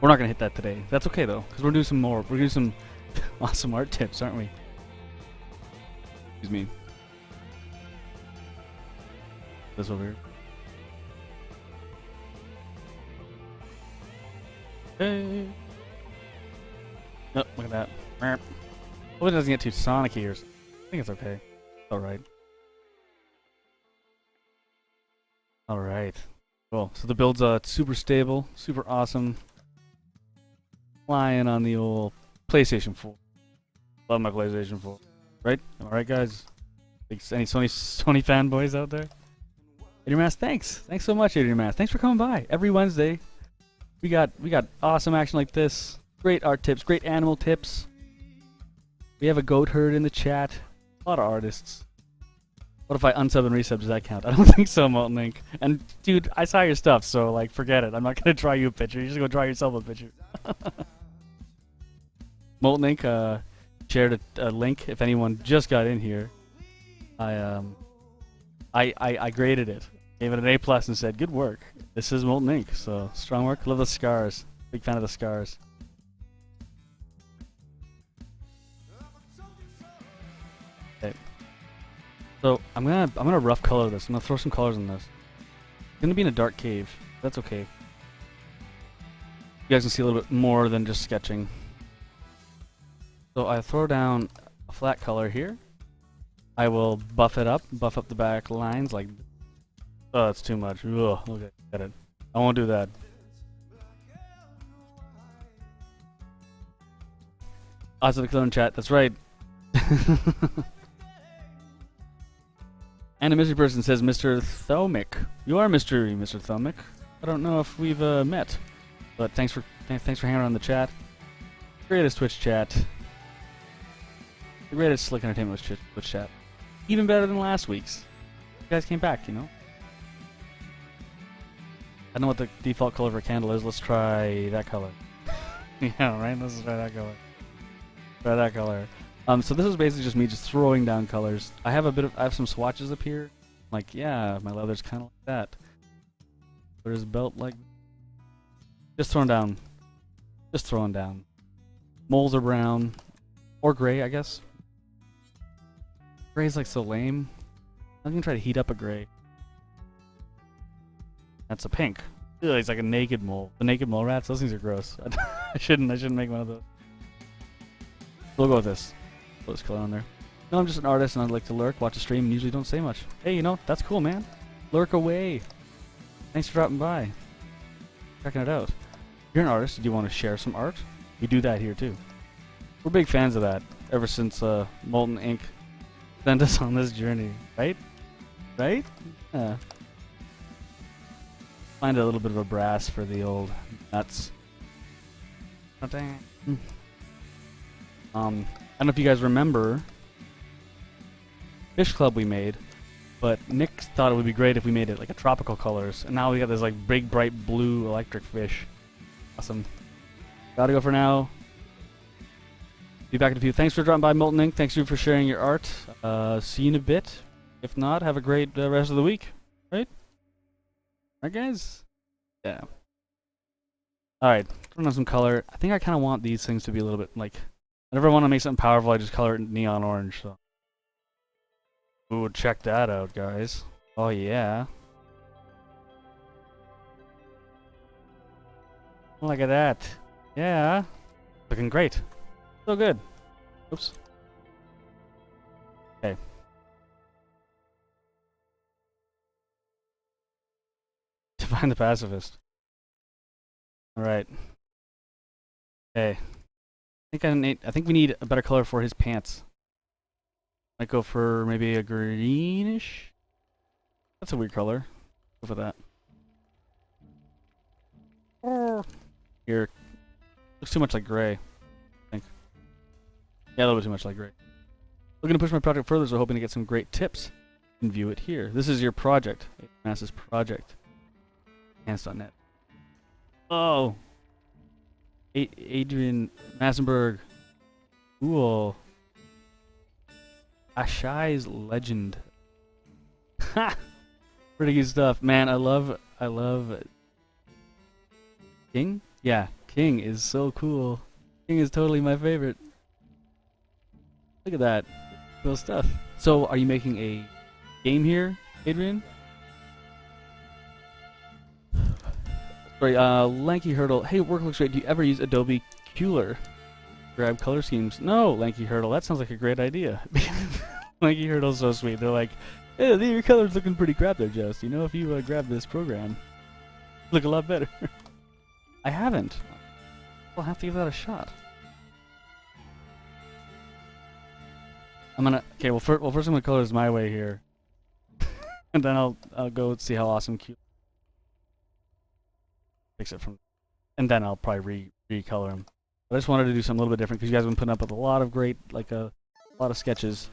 We're not gonna hit that today. That's okay though, because we're doing some more. We're doing some awesome art tips, aren't we? Excuse me. This over here. Hey. No, look at that. Hope it doesn't get too Sonic-y or something. I think it's okay. Alright. Alright. Cool. So the build's super stable, super awesome. Flying on the old PlayStation 4. Love my PlayStation 4. Right? Am I right, guys? Any Sony fanboys out there? Adrian Mass, thanks. Thanks so much, Adrian Mass. Thanks for coming by. Every Wednesday, we got awesome action like this. Great art tips, great animal tips. We have a goat herd in the chat. A lot of artists. What if I unsub and resub? Does that count? I don't think so, Molten Ink. And dude, I saw your stuff, so like, forget it. I'm not gonna draw you a picture. You're just gonna draw yourself a picture. Molten Ink shared a link. If anyone just got in here, I graded it, gave it an A+ and said, "Good work. This is Molten Ink." So strong work. Love the scars. Big fan of the scars. Okay. So I'm gonna rough color this. I'm gonna throw some colors in this. It's gonna be in a dark cave. That's okay. You guys can see a little bit more than just sketching. So I throw down a flat color here. I will buff it up, buff up the back lines like. Oh, that's too much. Ugh, okay, get it. I won't do that. Awesome, the color in chat. That's right. And a mystery person says, Mr. Thomic. You are Mr. Thomic. I don't know if we've met, but thanks for hanging around the chat. Greatest Twitch chat. The greatest Slick Entertainment Twitch chat. Even better than last week's. You guys came back, you know. I know what the default color for a candle is. Let's try that color. Yeah, right. Let's try that color. Try that color. So this is basically just me just throwing down colors. I have some swatches up here. Like, yeah, my leather's kind of like that. But his belt like, just throwing down. Just throwing down. Moles are brown, or gray, I guess. Gray's like so lame. I'm gonna try to heat up a gray. That's a pink. Ugh, he's like a naked mole. The naked mole rats. Those things are gross. I shouldn't make one of those. We'll go with this. Put this color on there. No, I'm just an artist and I'd like to lurk, watch a stream, and usually don't say much. Hey, you know, that's cool, man. Lurk away. Thanks for dropping by. Checking it out. If you're an artist, do you want to share some art? We do that here too. We're big fans of that ever since Molten Ink sent us on this journey, right? Right? Yeah. Find a little bit of a brass for the old nuts. Oh, dang. I don't know if you guys remember Fish Club we made, but Nick thought it would be great if we made it like a tropical colors, and now we got this like big bright blue electric fish. Awesome. Gotta go for now. Be back in a few. Thanks for dropping by, Molten Ink. Thanks you for sharing your art. See you in a bit. If not, have a great rest of the week. Right? Right, guys? Yeah. Alright, throwing on some color. I think I kind of want these things to be a little bit like... Whenever I want to make something powerful, I just color it neon orange. So. Ooh, check that out, guys. Oh, yeah. Look at that. Yeah. Looking great. So good. Oops. Okay. Define the pacifist. Alright. Okay. I think we need a better color for his pants. Might go for maybe a greenish. That's a weird color. Go for that. Here. Looks too much like gray, I think. Yeah, a little bit too much like gray. Looking to push my project further, so hoping to get some great tips. You can view it here. This is your project. Mass's project. Hands.net. Oh! Adrian Massenberg. Cool. Ashai's Legend. Ha! Pretty good stuff. Man, I love King? Yeah, King is so cool. King is totally my favorite. Look at that. Cool stuff. So, are you making a game here, Adrian? Sorry, Lanky Hurdle. Hey, work looks great. Do you ever use Adobe Kuler? Grab color schemes. No, Lanky Hurdle. That sounds like a great idea. Lanky Hurdle's so sweet. They're like, hey, your color's looking pretty crap there, Just. You know, if you grab this program, look a lot better. I haven't. I'll have to give that a shot. I'm gonna. Okay, well, first I'm gonna color this my way here, and then I'll go see how awesome Q fix it from, and then I'll probably recolor him. But I just wanted to do something a little bit different because you guys have been putting up with a lot of great, like a lot of sketches.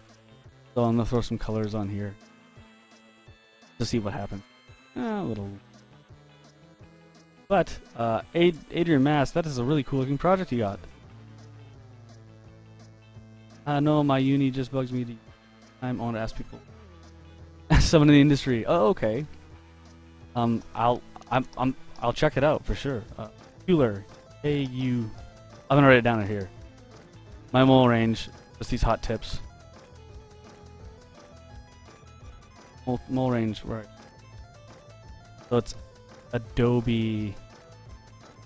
So I'm gonna throw some colors on here to see what happens. A little. But Adrian Mass, that is a really cool looking project you got. No, my uni just bugs me. I want to ask people. Someone in the industry. Oh, okay. I'll check it out for sure. Euler, A-U. I'm gonna write it down in here. My mole range, just these hot tips. Mole range, right? So it's Adobe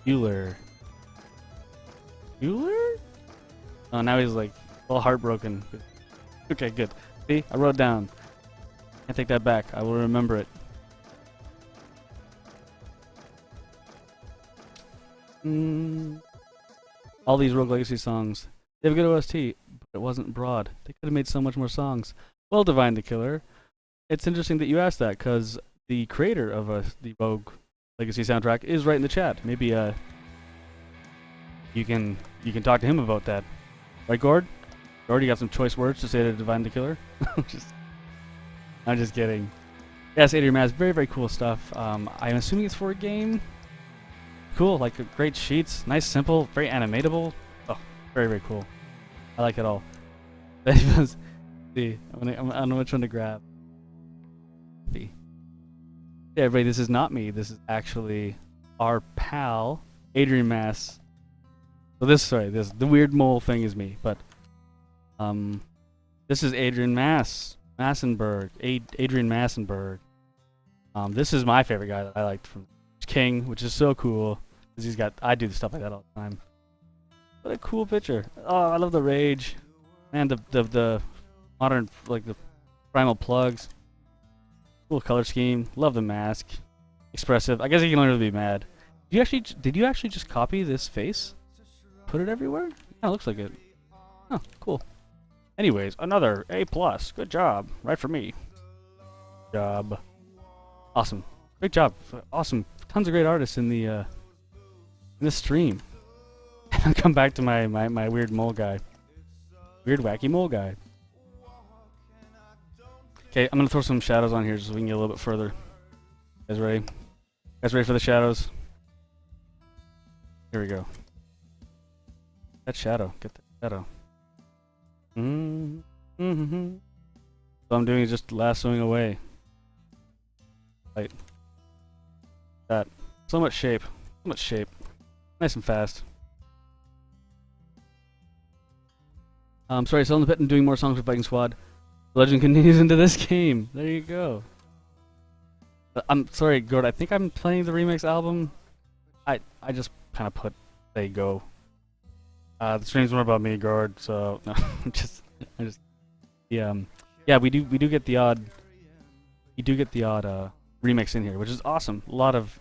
Euler. Euler? Oh, now he's like a little heartbroken. Okay, good. See, I wrote it down. Can't take that back. I will remember it. All these Rogue Legacy songs. They have a good OST, but it wasn't broad. They could have made so much more songs. Well, Divine the Killer. It's interesting that you asked that, because the creator of the Rogue Legacy soundtrack is right in the chat. Maybe you can talk to him about that. Right, Gord? Gord, you got some choice words to say to Divine the Killer? I'm just kidding. Yes, Adrian Mass, very, very cool stuff. I'm assuming it's for a game. Cool, like great sheets, nice, simple, very animatable. Oh, very, very cool. I like it all. See, I don't know which one to grab. Yeah, everybody, this is not me. This is actually our pal, Adrian Mass. So the weird mole thing is me, but this is Adrian Massenberg. Adrian Massenberg. This is my favorite guy that I liked from King, which is so cool. Cause I do stuff like that all the time. What a cool picture. Oh, I love the rage. And the modern, like the primal plugs. Cool color scheme. Love the mask. Expressive. I guess you can learn to be mad. Did you actually just copy this face? Put it everywhere? Yeah, it looks like it. Oh, cool. Anyways, another A+. Good job. Right for me. Job. Awesome. Great job. Awesome. Tons of great artists in the in this stream. I'll come back to my weird mole guy. Weird wacky mole guy. Okay, I'm gonna throw some shadows on here just so we can get a little bit further. Guys ready? Guys ready for the shadows? Here we go. That shadow. Get that shadow. So I'm doing is just lassoing away. Right. That. So much shape. So much shape. Nice and fast. Sorry, still in the pit and doing more songs with Viking Squad. The legend continues into this game. There you go. I'm sorry, Gord. I think I'm playing the remix album. I just kind of put "They Go." The stream's more about me, Gord. So no, I'm just yeah. Yeah, we do get the odd. You do get the odd remix in here, which is awesome. A lot of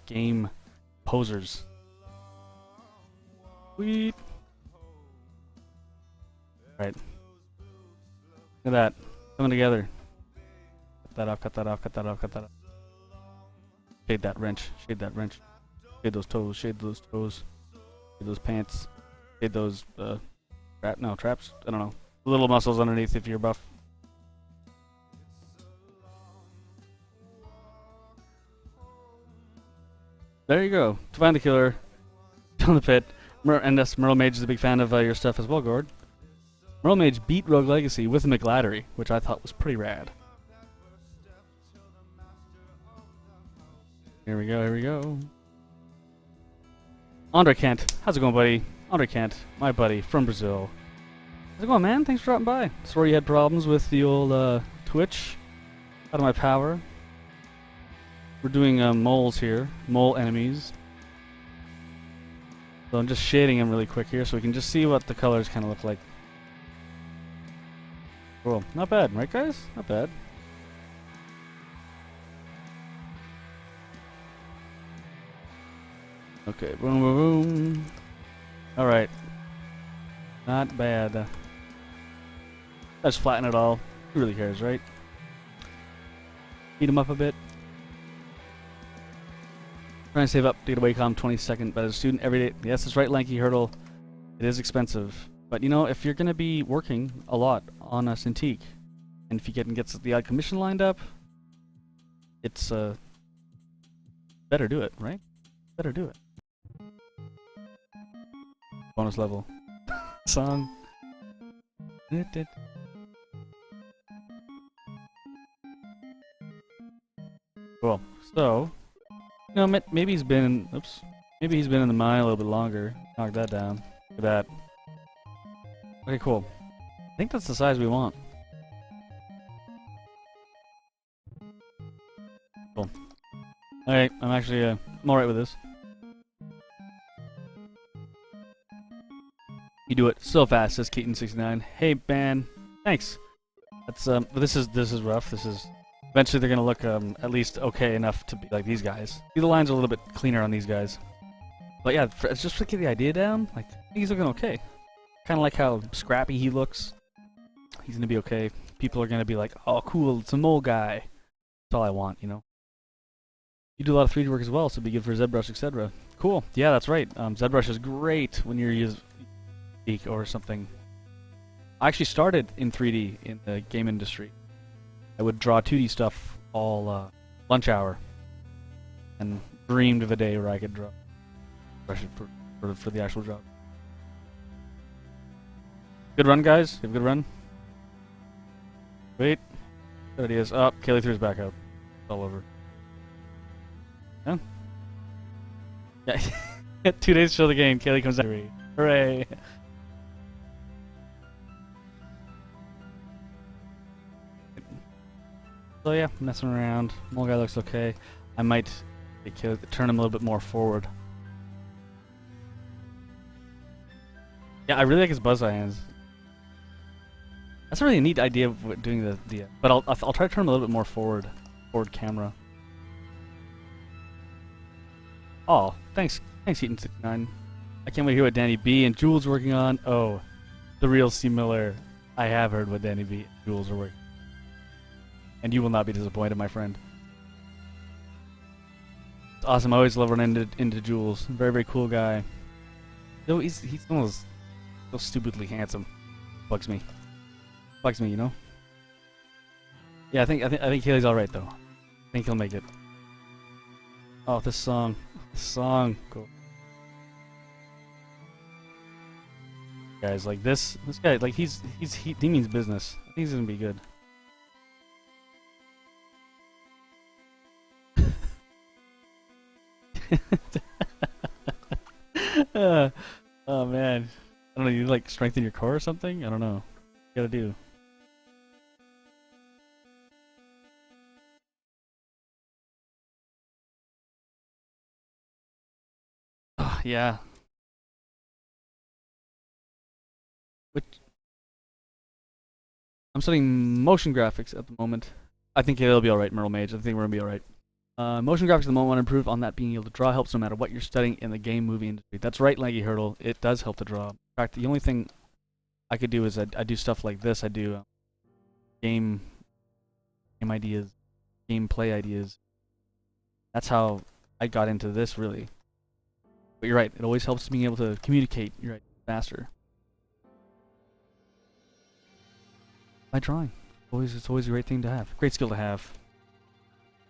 game posers. Sweet. Right. Look at that. Coming together. Cut that off, cut that off, cut that off, cut that off. Shade that wrench. Shade that wrench. Shade those toes. Shade those toes. Shade those pants. Shade those traps. I don't know. Little muscles underneath if you're buff. There you go. To find the killer. Down the pit. And this Merle Mage is a big fan of your stuff as well, Gord. Merle Mage beat Rogue Legacy with a McLattery, which I thought was pretty rad. Here we go, here we go. Andre Kent. How's it going, buddy? Andre Kent, my buddy from Brazil. How's it going, man? Thanks for dropping by. Sorry you had problems with the old Twitch. Out of my power. We're doing moles here. Mole enemies. So I'm just shading them really quick here so we can just see what the colors kind of look like. Cool. Not bad, right guys? Not bad. Okay, boom, boom, boom. Alright. Not bad. Just flatten it all. Who really cares, right? Heat him up a bit. Trying to save up to get a Wacom 22nd, but as a student every day. Yes, that's right, Lanky Hurdle. It is expensive. But you know, if you're going to be working a lot on a Cintiq, and if you get the odd commission lined up, it's better do it, right? Better do it. Bonus level. Song. Cool. So, you know, maybe he's been, maybe he's been in the mine a little bit longer. Knock that down. Look at that. Okay, cool. I think that's the size we want. Cool. Alright, I'm actually, I'm alright with this. You do it so fast, says Keaton69. Hey, man. Thanks. That's, this is rough. This is... Eventually they're gonna look, at least okay enough to be like these guys. See, the lines are a little bit cleaner on these guys. But yeah, just to get the idea down, like, I think he's looking okay. Kinda like how scrappy he looks. He's gonna be okay. People are gonna be like, oh cool, it's a mole guy. That's all I want, you know? You do a lot of 3D work as well, so it'd be good for ZBrush, etc. Cool. Yeah, that's right. ZBrush is great when you're using or something. I actually started in 3D in the game industry. I would draw 2D stuff all lunch hour, and dreamed of a day where I could draw brush it for the actual job. Good run, guys. You have a good run. Wait, good ideas. Oh, Kaylee threw his back out. It's all over. Yeah. Yeah. 2 days to show the game. Kaylee comes out. Hooray! So yeah, messing around. Mole guy looks okay. I might turn him a little bit more forward. Yeah, I really like his buzzeye hands. That's a really neat idea of doing the but I'll try to turn him a little bit more forward camera. Oh, thanks Heaton69. I can't wait to hear what Danny B and Jules working on. Oh, the real C Miller. I have heard what Danny B and Jules are working. And you will not be disappointed, my friend. It's awesome. I always love running into Jules. Very, very cool guy. Though he's almost so stupidly handsome. Bugs me. Bugs me, you know. Yeah, I think Kaylee's all right though. I think he'll make it. Oh, this song. Cool. Guys, like this guy, like he means business. I think he's gonna be good. Oh man, I don't know. You like strengthen your core or something? I don't know. What you gotta do. Yeah. I'm studying motion graphics at the moment. I think it'll be alright, Merle Mage. I think we're gonna be alright. Motion graphics at the moment want to improve on that. Being able to draw helps no matter what you're studying in the game movie industry. That's right, Lanky Hurdle. It does help to draw. In fact, the only thing I could do is I do stuff like this. I do game ideas, gameplay ideas. That's how I got into this, really. But you're right. It always helps being able to communicate. You're right, faster. By drawing, it's always a great thing to have. Great skill to have.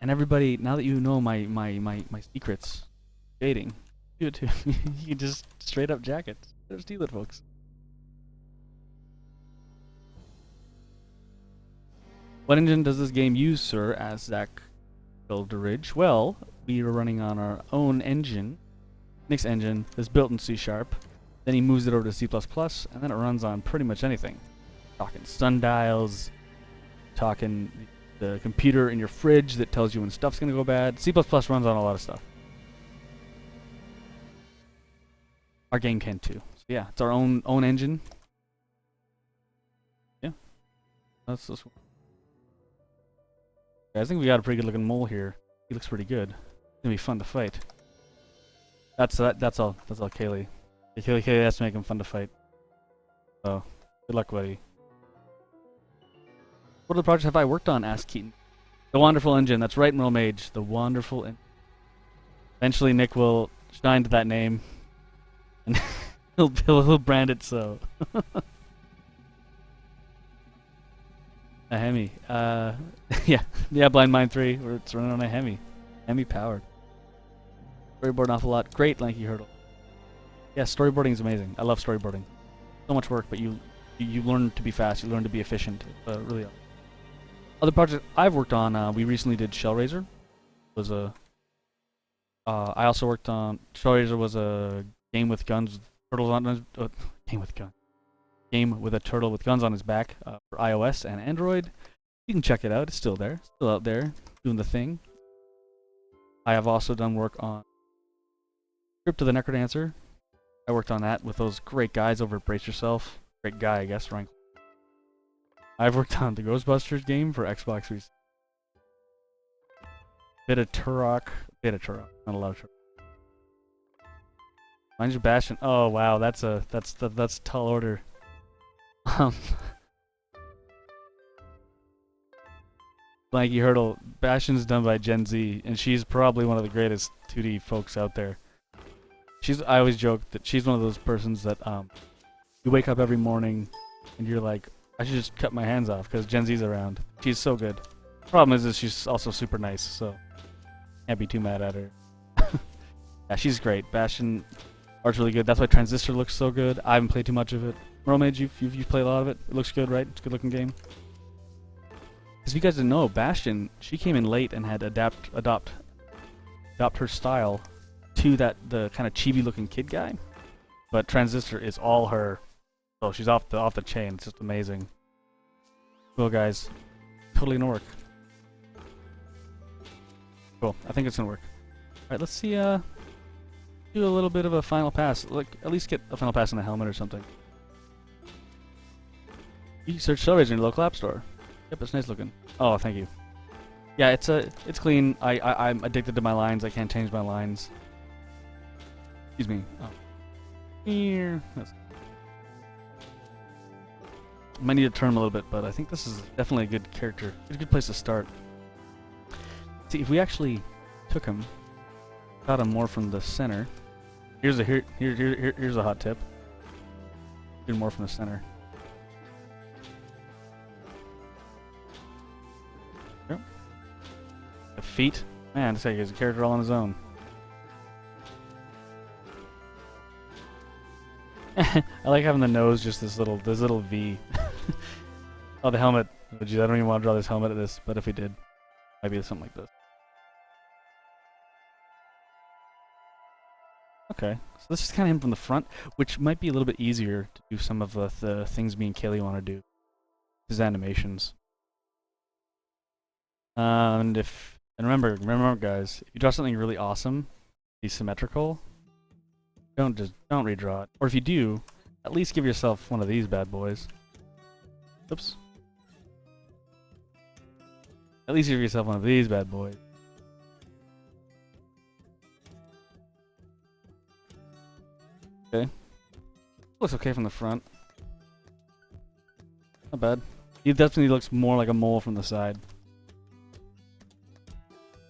And everybody, now that you know my secrets, dating, do it too. You can just straight up jack it. Just steal it, folks. What engine does this game use, sir? Asked Zach Bilderidge. Well, we are running on our own engine, Nick's engine, that's built in C#. Then he moves it over to C++, and then it runs on pretty much anything. Talking sundials, talking the computer in your fridge that tells you when stuff's gonna go bad. C++ runs on a lot of stuff. Our game can too. So yeah, it's our own engine. Yeah, that's this one. Yeah, I think we got a pretty good looking mole here. He looks pretty good. It's gonna be fun to fight. That's all. That's all, Kaylee. Kaylee has to make him fun to fight. So good luck, buddy. What other projects have I worked on? Asked Keaton. The Wonderful Engine. That's right, Merle Mage. The Wonderful Engine. Eventually, Nick will shine to that name, and he'll brand it so. A Hemi. Yeah, Blind Mine 3. It's running on a Hemi. Hemi powered. Storyboard an awful lot. Great, Lanky Hurdle. Yeah, storyboarding is amazing. I love storyboarding. So much work, but you learn to be fast. You learn to be efficient. Really. Other projects I've worked on. We recently did Shellraiser. Was a. I also worked on Shellraiser. Was a game with guns, with turtles on. Game with guns. Game with a turtle with guns on his back for iOS and Android. You can check it out. It's still there. Still out there doing the thing. I have also done work on Script of the Necrodancer. I worked on that with those great guys over at Brace Yourself. Great guy, I guess, Ryan. I've worked on the Ghostbusters game for Xbox 360. Bit of Turok, not a lot of Turok. Mind you, Bastion. Oh wow, that's a tall order. Blanky Hurdle. Bastion's done by Gen Z, and she's probably one of the greatest 2D folks out there. I always joke that she's one of those persons that you wake up every morning and you're like, I should just cut my hands off because Gen Z's around. She's so good. Problem is she's also super nice, so can't be too mad at her. Yeah, she's great. Bastion art's really good. That's why Transistor looks so good. I haven't played too much of it. Mermaid, you've played a lot of it. It looks good, right? It's a good looking game. Because if you guys didn't know, Bastion, she came in late and had adopt her style to the kind of chibi looking kid guy. But Transistor is all her. So she's off the chain. It's just amazing. Cool, guys. Totally gonna work. Cool. I think it's gonna work. Alright, let's see, do a little bit of a final pass. Like, at least get a final pass in the helmet or something. You search Shellraiser in your local app store. Yep, it's nice looking. Oh, thank you. Yeah, it's clean. I'm addicted to my lines. I can't change my lines. Excuse me. Oh. Here. Might need to turn him a little bit, but I think this is definitely a good character. It's a good place to start. See, if we actually took him, got him more from the center. Here's a hot tip. Do more from the center. Yep. The feet. Man, this guy is a character all on his own. I like having the nose just this little V. Oh, the helmet. Oh, geez, I don't even want to draw this helmet at this, but if we did, might be something like this. Okay, so this is kind of him from the front, which might be a little bit easier to do some of the things me and Kaylee want to do. His animations. And remember guys, if you draw something really awesome, be symmetrical, don't redraw it. Or if you do, at least give yourself one of these bad boys. Oops. At least give yourself one of these bad boys. Okay. Looks okay from the front. Not bad. He definitely looks more like a mole from the side.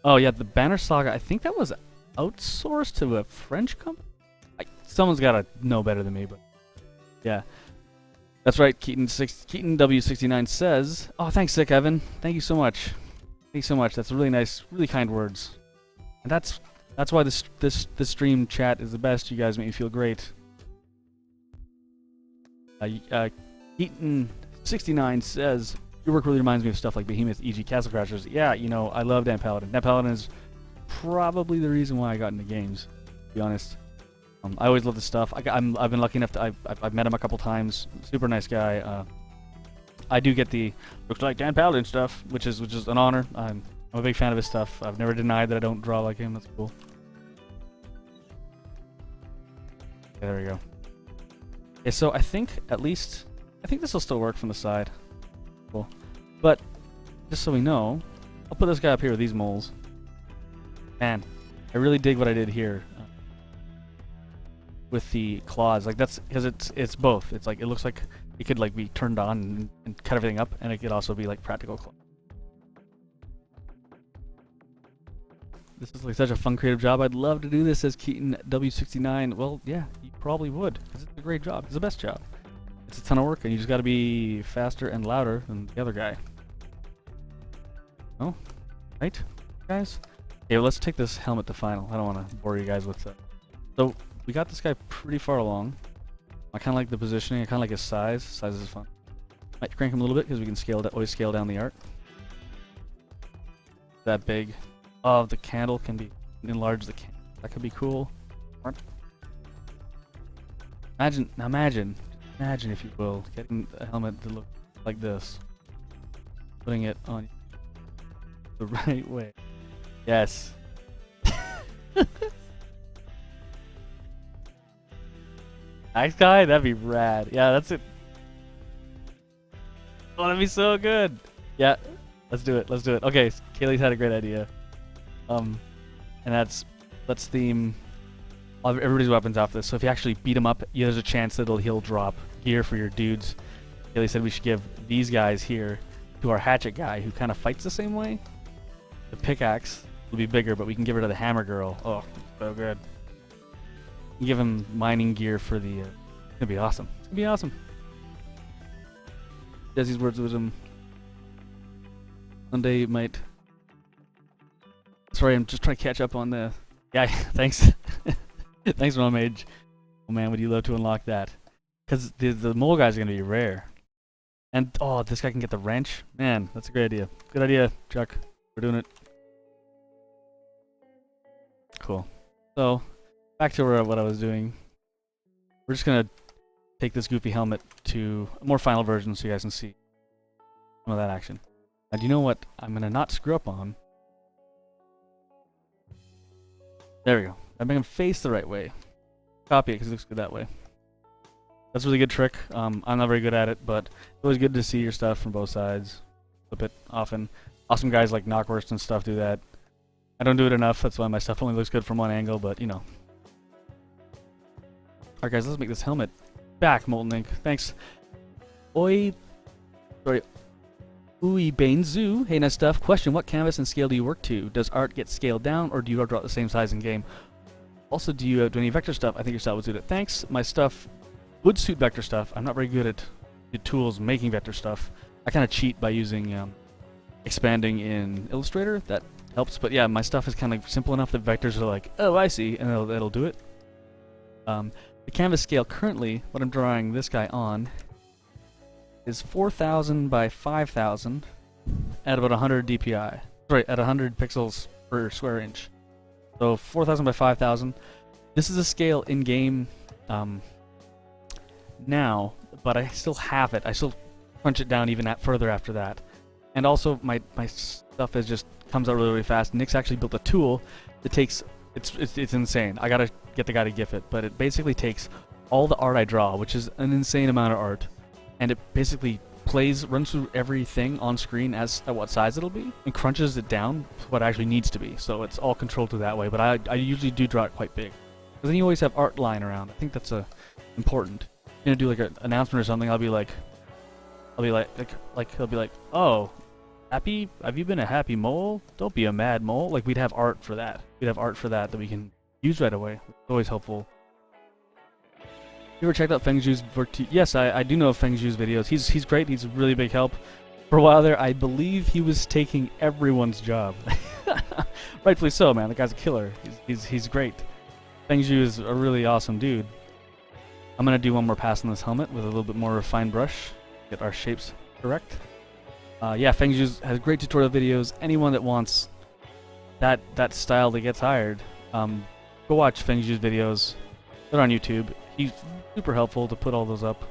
Oh yeah, the Banner Saga, I think that was outsourced to a French company? Someone's got to know better than me, but yeah. That's right, Keaton W69 says, oh, thanks, Sick Evan. Thank you so much. Thank you so much. That's really nice, really kind words. And that's why this stream chat is the best. You guys make me feel great. Keaton69 says, your work really reminds me of stuff like Behemoth, e.g. Castle Crashers. Yeah, you know, I love Dan Paladin. Dan Paladin is probably the reason why I got into games, to be honest. I always love this stuff. I've been lucky enough to I've met him a couple times. Super nice guy. I do get the looks like Dan Paladin stuff, which is an honor. I'm a big fan of his stuff. I've never denied that I don't draw like him. That's cool. Okay, there we go. Okay, so I think this will still work from the side. Cool. But just so we know, I'll put this guy up here with these moles. Man, I really dig what I did here. With the claws, like that's because it's both. It's like it looks like it could like be turned on and cut everything up, and it could also be like practical clone. This is like such a fun creative job. I'd love to do this as Keaton W69. Well, yeah, you probably would, because it's a great job. It's the best job. It's a ton of work, and you just got to be faster and louder than the other guy. Oh, right, guys? Okay, well, let's take this helmet to final. I don't want to bore you guys with that. So, we got this guy pretty far along. I kind of like the positioning. I kind of like his size. Size is fun. Might crank him a little bit, because we can always scale down the art. That big. Oh, the candle can be enlarged. The candle. That could be cool. Imagine if you will, getting a helmet to look like this. Putting it on the right way. Yes. Nice guy? That'd be rad. Yeah, that's it. Oh, that'd be so good. Yeah, let's do it. Let's do it. Okay, Kaylee's had a great idea. And let's theme everybody's weapons off this. So if you actually beat him up, there's a chance that he'll drop gear for your dudes. Kaylee said we should give these guys here to our hatchet guy who kind of fights the same way. The pickaxe will be bigger, but we can give her to the hammer girl. Oh, so good. Give him mining gear for the. It's gonna be awesome. It's gonna be awesome. Desi's words of wisdom. Monday might. Sorry, I'm just trying to catch up on the. Yeah, thanks. Thanks, Ron Mage. Oh man, would you love to unlock that? Because the mole guys are gonna be rare. And oh, this guy can get the wrench. Man, that's a great idea. Good idea, Chuck. We're doing it. Cool. So, back to what I was doing. We're just gonna take this goofy helmet to a more final version so you guys can see some of that action. And you know what I'm gonna not screw up on? There we go. I make him face the right way. Copy it because it looks good that way. That's a really good trick. I'm not very good at it, but it's always good to see your stuff from both sides. Flip it often. Awesome guys like Knockwurst and stuff do that. I don't do it enough. That's why my stuff only looks good from one angle, but you know. Alright guys, let's make this helmet. Back, Molten Ink. Thanks. Ooey Bainzu. Hey, nice stuff. Question, what canvas and scale do you work to? Does art get scaled down, or do you draw the same size in game? Also, do you do any vector stuff? I think your style would suit it. Thanks. My stuff would suit vector stuff. I'm not very good at the tools making vector stuff. I kind of cheat by using expanding in Illustrator. That helps. But yeah, my stuff is kind of simple enough that vectors are like, oh, I see, and it'll do it. The canvas scale currently, what I'm drawing this guy on, is 4,000 by 5,000 at about 100 DPI. Sorry, at 100 pixels per square inch. So 4,000 by 5,000. This is a scale in game now, but I still have it. I still crunch it down even further after that. And also my stuff is just comes out really, really fast. Nick's actually built a tool that takes it's insane. I gotta get the guy to GIF it, but it basically takes all the art I draw, which is an insane amount of art, and it basically runs through everything on screen as at what size it'll be, and crunches it down to what it actually needs to be. So it's all controlled through that way, but I usually do draw it quite big. Because then you always have art lying around. I think that's important. You're gonna do like an announcement or something, I'll be like, he'll be like, oh, happy? Have you been a happy mole? Don't be a mad mole. Like, we'd have art for that. We'd have art for that we can use right away. It's always helpful. You ever checked out Feng Zhu's work? Yes, I do know Feng Zhu's videos. He's great. He's a really big help. For a while there, I believe he was taking everyone's job. Rightfully so, man. The guy's a killer. He's great. Feng Zhu is a really awesome dude. I'm gonna do one more pass on this helmet with a little bit more refined brush. Get our shapes correct. Yeah, Feng Zhu has great tutorial videos. Anyone that wants that style that gets hired, go watch Feng Zhu's videos. They're on YouTube. He's super helpful to put all those up.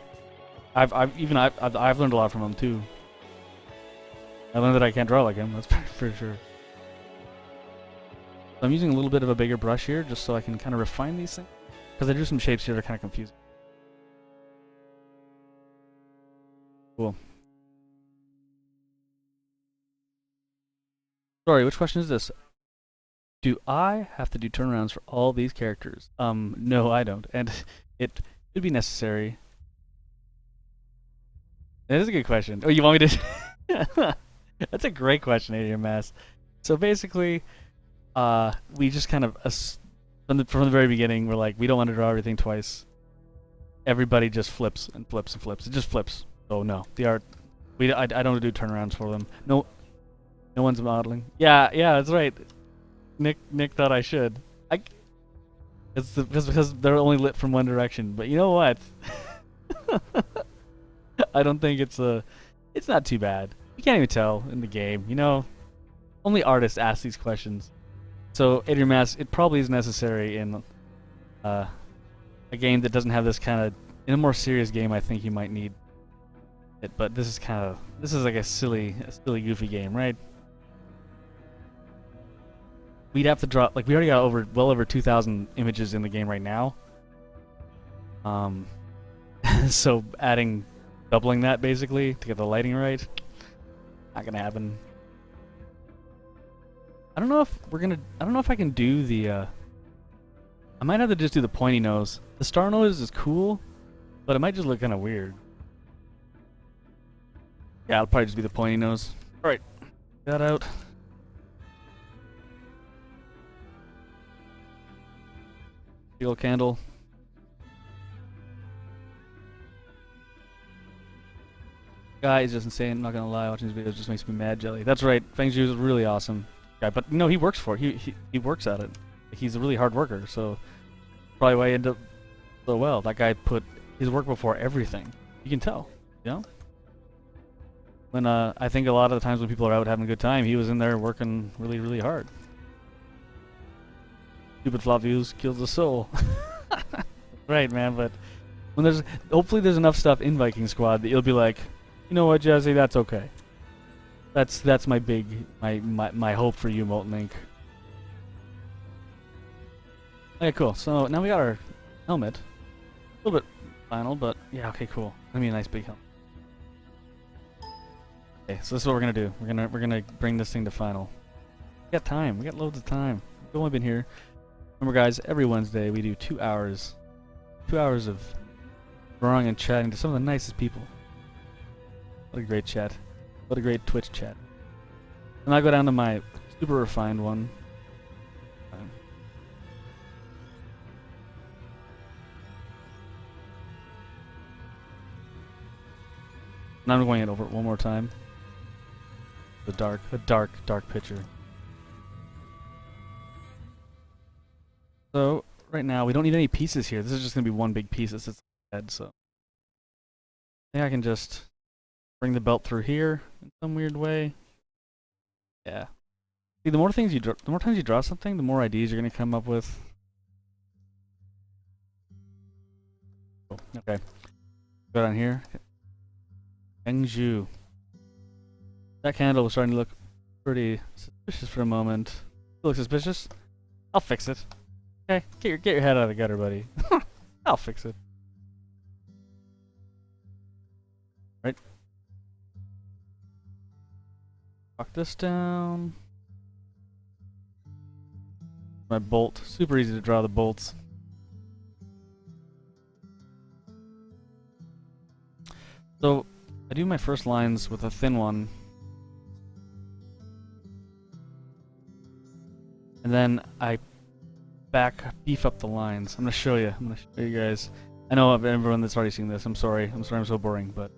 I've learned a lot from him too. I learned that I can't draw like him. That's for sure. So I'm using a little bit of a bigger brush here, just so I can kind of refine these things, because I drew some shapes here that are kind of confusing. Cool. Sorry, which question is this? Do I have to do turnarounds for all these characters? No, I don't. And it would be necessary. That is a good question. Oh, you want me to? That's a great question, Adrian Mass. So basically, we just kind of from the very beginning, we're like, we don't want to draw everything twice. Everybody just flips and flips and flips. It just flips. So no, the art, I don't do turnarounds for them. No, no one's modeling. Yeah, yeah, that's right. Nick thought I should. It's because they're only lit from one direction. But you know what? I don't think it's not too bad. You can't even tell in the game. You know, only artists ask these questions. So Adrian Mass, it probably is necessary in a game that doesn't have this kind of. In a more serious game, I think you might need it. But this is like a silly, goofy game, right? We'd have to draw like we already got well over 2,000 images in the game right now. So doubling that basically to get the lighting right, not gonna happen. I don't know if I can do the. I might have to just do the pointy nose. The star nose is cool, but it might just look kind of weird. Yeah, it'll probably just be the pointy nose. All right, that out. Fuel candle. Guy is just insane. I'm not gonna lie, watching these videos just makes me mad jelly. That's right, Feng Zhu is a really awesome guy, but you know he works for it. He works at it. He's a really hard worker, so probably why he ended up so well. That guy put his work before everything. You can tell, you know. When I think a lot of the times when people are out having a good time, he was in there working really hard. Stupid flop views kills the soul. Right, man. But when hopefully there's enough stuff in Viking Squad that you'll be like, you know what, Jesse, that's okay. That's my hope for you, Molten Ink. Okay, cool. So now we got our helmet. A little bit final, but yeah, okay, cool. Gonna be a nice big helmet. Okay, so this is what we're gonna do. We're gonna bring this thing to final. We got time. We got loads of time. We've only been here. Remember, guys, every Wednesday we do 2 hours. 2 hours of drawing and chatting to some of the nicest people. What a great chat. What a great Twitch chat. And I go down to my super refined one. And I'm going it over it one more time. A dark picture. So right now we don't need any pieces here. This is just gonna be one big piece that sits on the head. So I think I can just bring the belt through here in some weird way. Yeah. See, the more times you draw something, the more ideas you're gonna come up with. Oh, okay. Go down here. Feng Zhu. That candle was starting to look pretty suspicious for a moment. You look suspicious? I'll fix it. Okay, get your head out of the gutter, buddy. I'll fix it. Right. Lock this down. My bolt. Super easy to draw the bolts. So I do my first lines with a thin one. And then I beef up the lines. I'm gonna show you. I'm gonna show you guys. I know everyone that's already seen this. I'm sorry. I'm so boring, but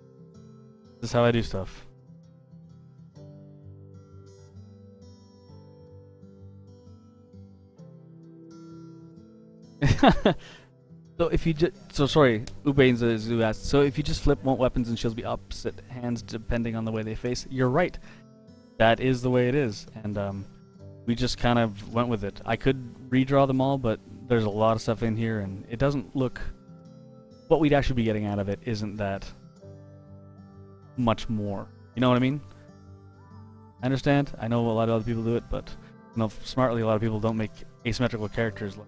this is how I do stuff. So if you sorry, Ubane's Zoo asked. So if you just flip, won't weapons and shields be opposite hands depending on the way they face? You're right. That is the way it is, and we just kind of went with it. I could redraw them all, but there's a lot of stuff in here, and it doesn't look. What we'd actually be getting out of it isn't that much more. You know what I mean? I understand. I know a lot of other people do it, but you know, smartly, a lot of people don't make asymmetrical characters.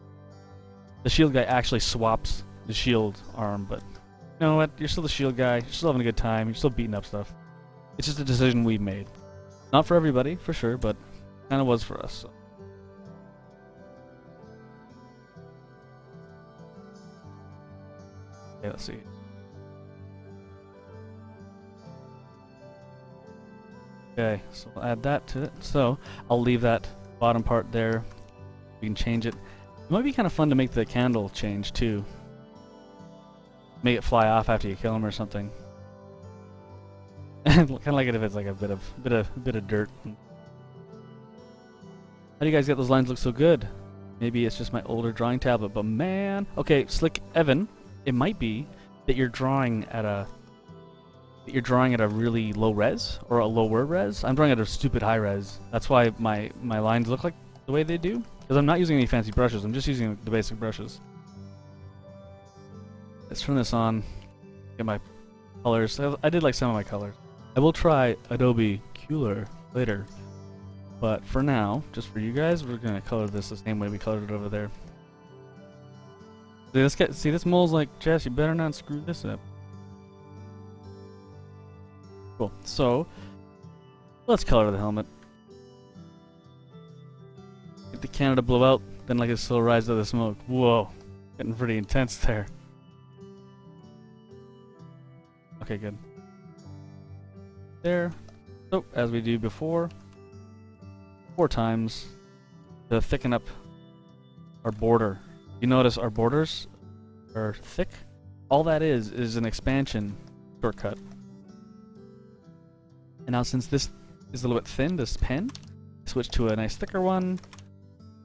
The shield guy actually swaps the shield arm, but you know what? You're still the shield guy. You're still having a good time. You're still beating up stuff. It's just a decision we've made. Not for everybody, for sure, but kind of was for us. So. Okay, let's see. Okay, so we'll add that to it. So I'll leave that bottom part there. We can change it. It might be kind of fun to make the candle change too. Make it fly off after you kill him or something. Kind of like it if it's like a bit of dirt. How do you guys get those lines look so good? Maybe it's just my older drawing tablet, but man. Okay, Slick Evan, it might be that you're drawing at a really low res or a lower res. I'm drawing at a stupid high res. That's why my lines look like the way they do. Because I'm not using any fancy brushes. I'm just using the basic brushes. Let's turn this on. Get my colors. I did like some of my colors. I will try Adobe Cooler later. But for now, just for you guys, we're gonna color this the same way we colored it over there. See this mole's like, Jess, you better not screw this up. Cool. So let's color the helmet. Get the Canada blow out, then like a slow rise of the smoke. Whoa, getting pretty intense there. Okay, good. There. So as we do before, 4 times to thicken up our border. You notice our borders are thick. All that is an expansion shortcut. And now since this is a little bit thin, this pen, switch to a nice thicker one,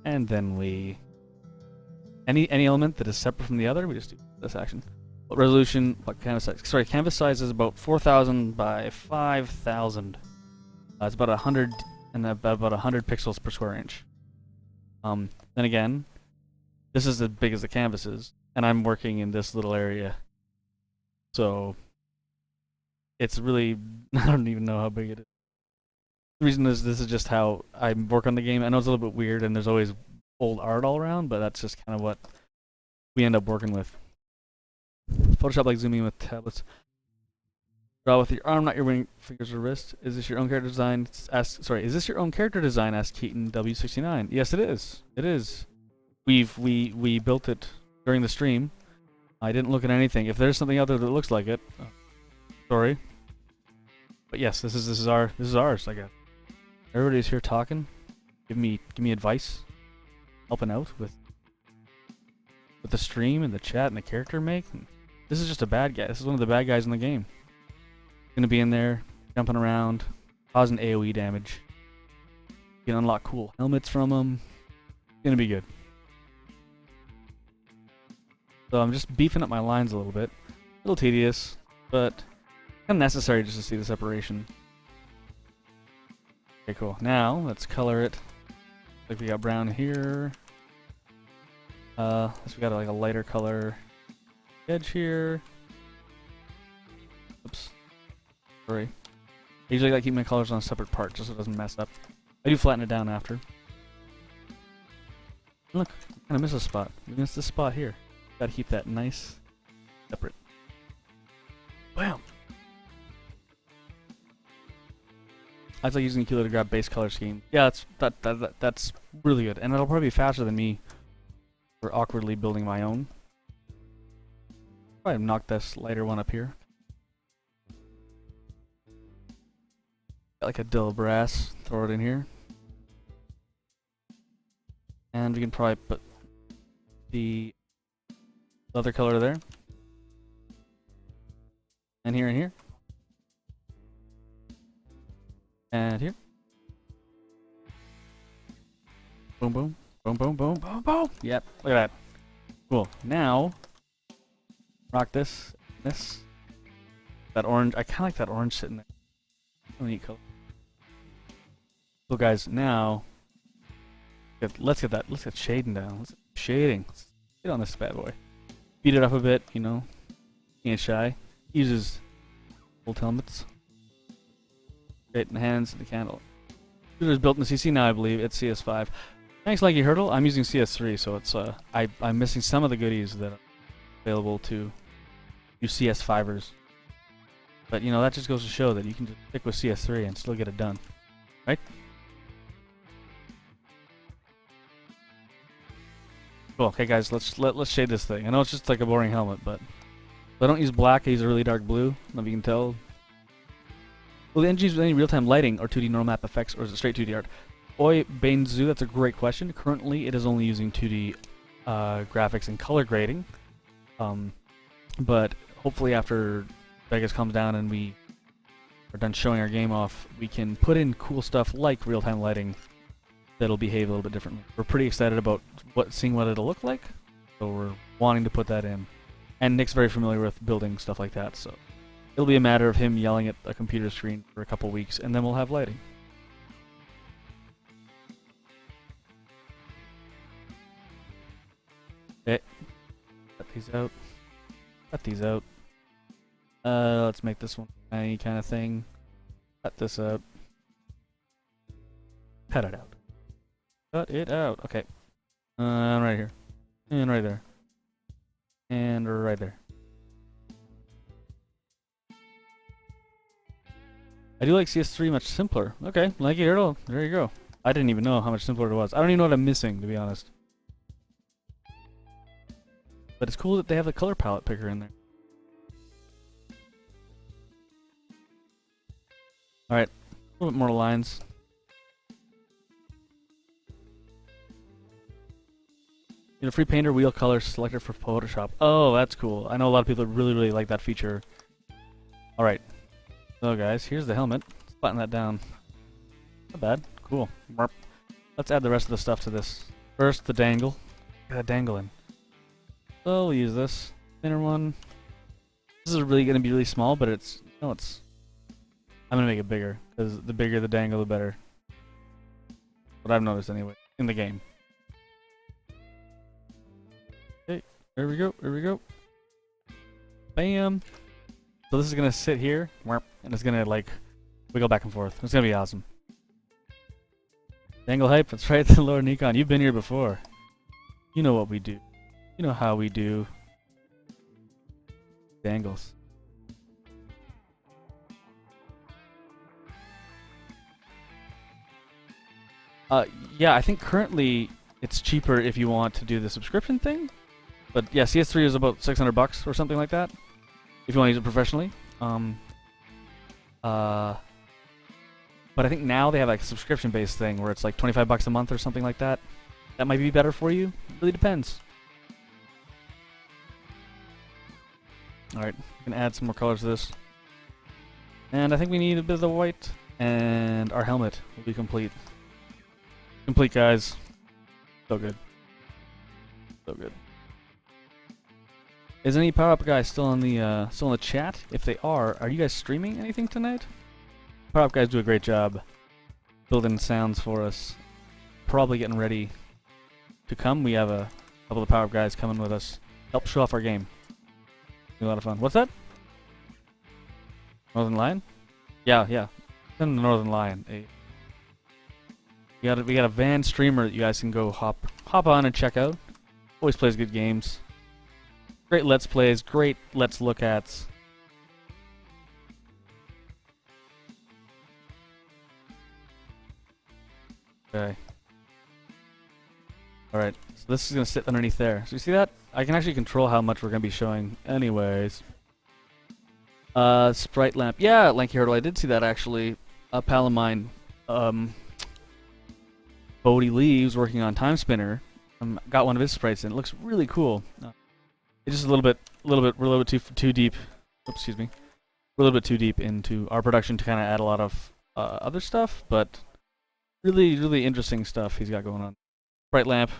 and then we any element that is separate from the other, we just do this action. What resolution? What canvas size? Sorry, canvas size is about 4,000 by 5,000. It's about 100 and about 100 pixels per square inch. Then again, this is as big as the canvas is, and I'm working in this little area, so it's really, I don't even know how big it is. The reason is this is just how I work on the game. I know it's a little bit weird, and there's always old art all around, but that's just kind of what we end up working with. Photoshop like zooming with tablets. Draw with your arm, not your wing, fingers, or wrist. Is this your own character design? Is this your own character design? Asked Keaton W69. Yes, it is. It is. We built it during the stream. I didn't look at anything. If there's something out there that looks like it, sorry. But yes, this is ours. I guess. Everybody's here talking. Give me advice. Helping out with the stream and the chat and the character make. This is just a bad guy. This is one of the bad guys in the game. Gonna be in there, jumping around, causing AoE damage. You can unlock cool helmets from them. Gonna be good. So I'm just beefing up my lines a little bit. A little tedious, but kind of necessary just to see the separation. Okay, cool. Now let's color it. Like we got brown here. We got like a lighter color edge here. Oops. Sorry. I usually like to keep my colors on a separate part just so it doesn't mess up. I do flatten it down after. Look, I kind of miss a spot. We missed this spot here. Gotta keep that nice, separate. Wow. I like using Keeler to grab base color scheme. Yeah, that's really good, and it'll probably be faster than me for awkwardly building my own. Probably knock this lighter one up here. Got like a dull brass. Throw it in here, and we can probably put the other color there, and here, and here. Boom, boom, boom, boom, boom, boom, boom. Yep, look at that. Cool. Now, rock this. That orange. I kind of like that orange sitting there. Really neat color. So guys, now let's get shading down. Let's get shading. Let's get on this bad boy. Beat it up a bit, you know. Ain't shy. Uses old helmets. Great in the hands of the candle. It was built in the CC now, I believe. It's CS5. Thanks, Leggy Hurdle. I'm using CS3, so it's I'm missing some of the goodies that are available to you CS5ers. But you know, that just goes to show that you can just stick with CS3 and still get it done, right? Cool. Okay, guys, let's shade this thing. I know it's just like a boring helmet, but I don't use black. I use a really dark blue. I don't know if you can tell. Will the engine use any real-time lighting or 2D normal map effects, or is it straight 2D art? Oi, Bainzu, that's a great question. Currently, it is only using 2D graphics and color grading. But hopefully after Vegas calms down and we are done showing our game off, we can put in cool stuff like real-time lighting that'll behave a little bit differently. We're pretty excited about seeing what it'll look like, so we're wanting to put that in. And Nick's very familiar with building stuff like that, so it'll be a matter of him yelling at a computer screen for a couple weeks, and then we'll have lighting. Okay, cut these out. Cut these out. Let's make this one any kind of thing. Cut this out. Cut it out. Cut it out. Okay. Right here. And right there. And right there. I do like CS3 much simpler. Okay, like it all. There you go. I didn't even know how much simpler it was. I don't even know what I'm missing, to be honest. But it's cool that they have the color palette picker in there. Alright, a little bit more lines. You know, free painter wheel color selector for Photoshop. Oh, that's cool. I know a lot of people really like that feature. Alright. So guys, here's the helmet. Let's button that down. Not bad. Cool. Let's add the rest of the stuff to this. First, the dangle. Get that dangle in. So we'll use this thinner one. This is really going to be really small, but it's I'm going to make it bigger because the bigger the dangle, the better. What I've noticed anyway in the game. Okay, there we go. There we go. Bam. So this is going to sit here, and it's going to like wiggle back and forth. It's going to be awesome. Dangle hype. That's right, the Lord Nikon. You've been here before. You know what we do. You know how we do dangles. Yeah, I think currently it's cheaper if you want to do the subscription thing. But yeah, CS3 is about $600 or something like that if you want to use it professionally. But I think now they have like a subscription-based thing where it's like $25 a month or something like that. That might be better for you. It really depends. Alright, we can add some more colors to this. And I think we need a bit of the white. And our helmet will be complete. Complete, guys. So good. So good. Is any Power Up guys still in the chat? If they are you guys streaming anything tonight? Power Up guys do a great job building sounds for us. Probably getting ready to come. We have a couple of Power Up guys coming with us. Help show off our game. Be a lot of fun. What's that? Northern Lion? Yeah. Send the Northern Lion. We got a van streamer that you guys can go hop on and check out. Always plays good games. Great Let's Plays, great Let's Look Ats. Okay. Alright, so this is going to sit underneath there. So you see that? I can actually control how much we're going to be showing anyways. Sprite lamp. Yeah, Lanky Hurdle, I did see that actually. A pal of mine, Bodie Leaves, working on Time Spinner, got one of his sprites in. It looks really cool. It's just a little bit too deep. Oops, excuse me. We're a little bit too deep into our production to kind of add a lot of other stuff, but really interesting stuff he's got going on. Bright lamp,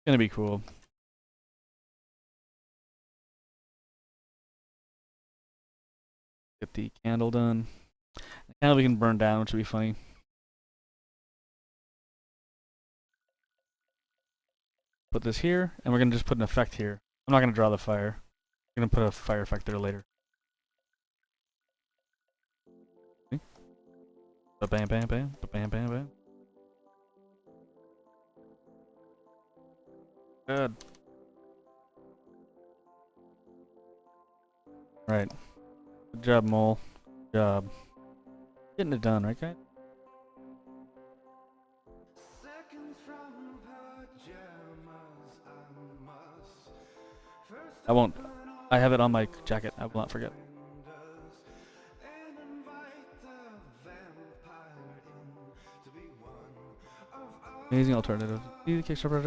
gonna be cool. Get the candle done. The candle we can burn down, which would be funny. Put this here, and we're gonna just put an effect here. I'm not gonna draw the fire. I'm gonna put a fire effect there later. See? Ba-bam, bam, bam, ba-bam, bam, bam. Good. Right. Good job, Mole. Good job. Getting it done, right, guys? I have it on my jacket. I will not forget. Amazing alternative. See the Kickstarter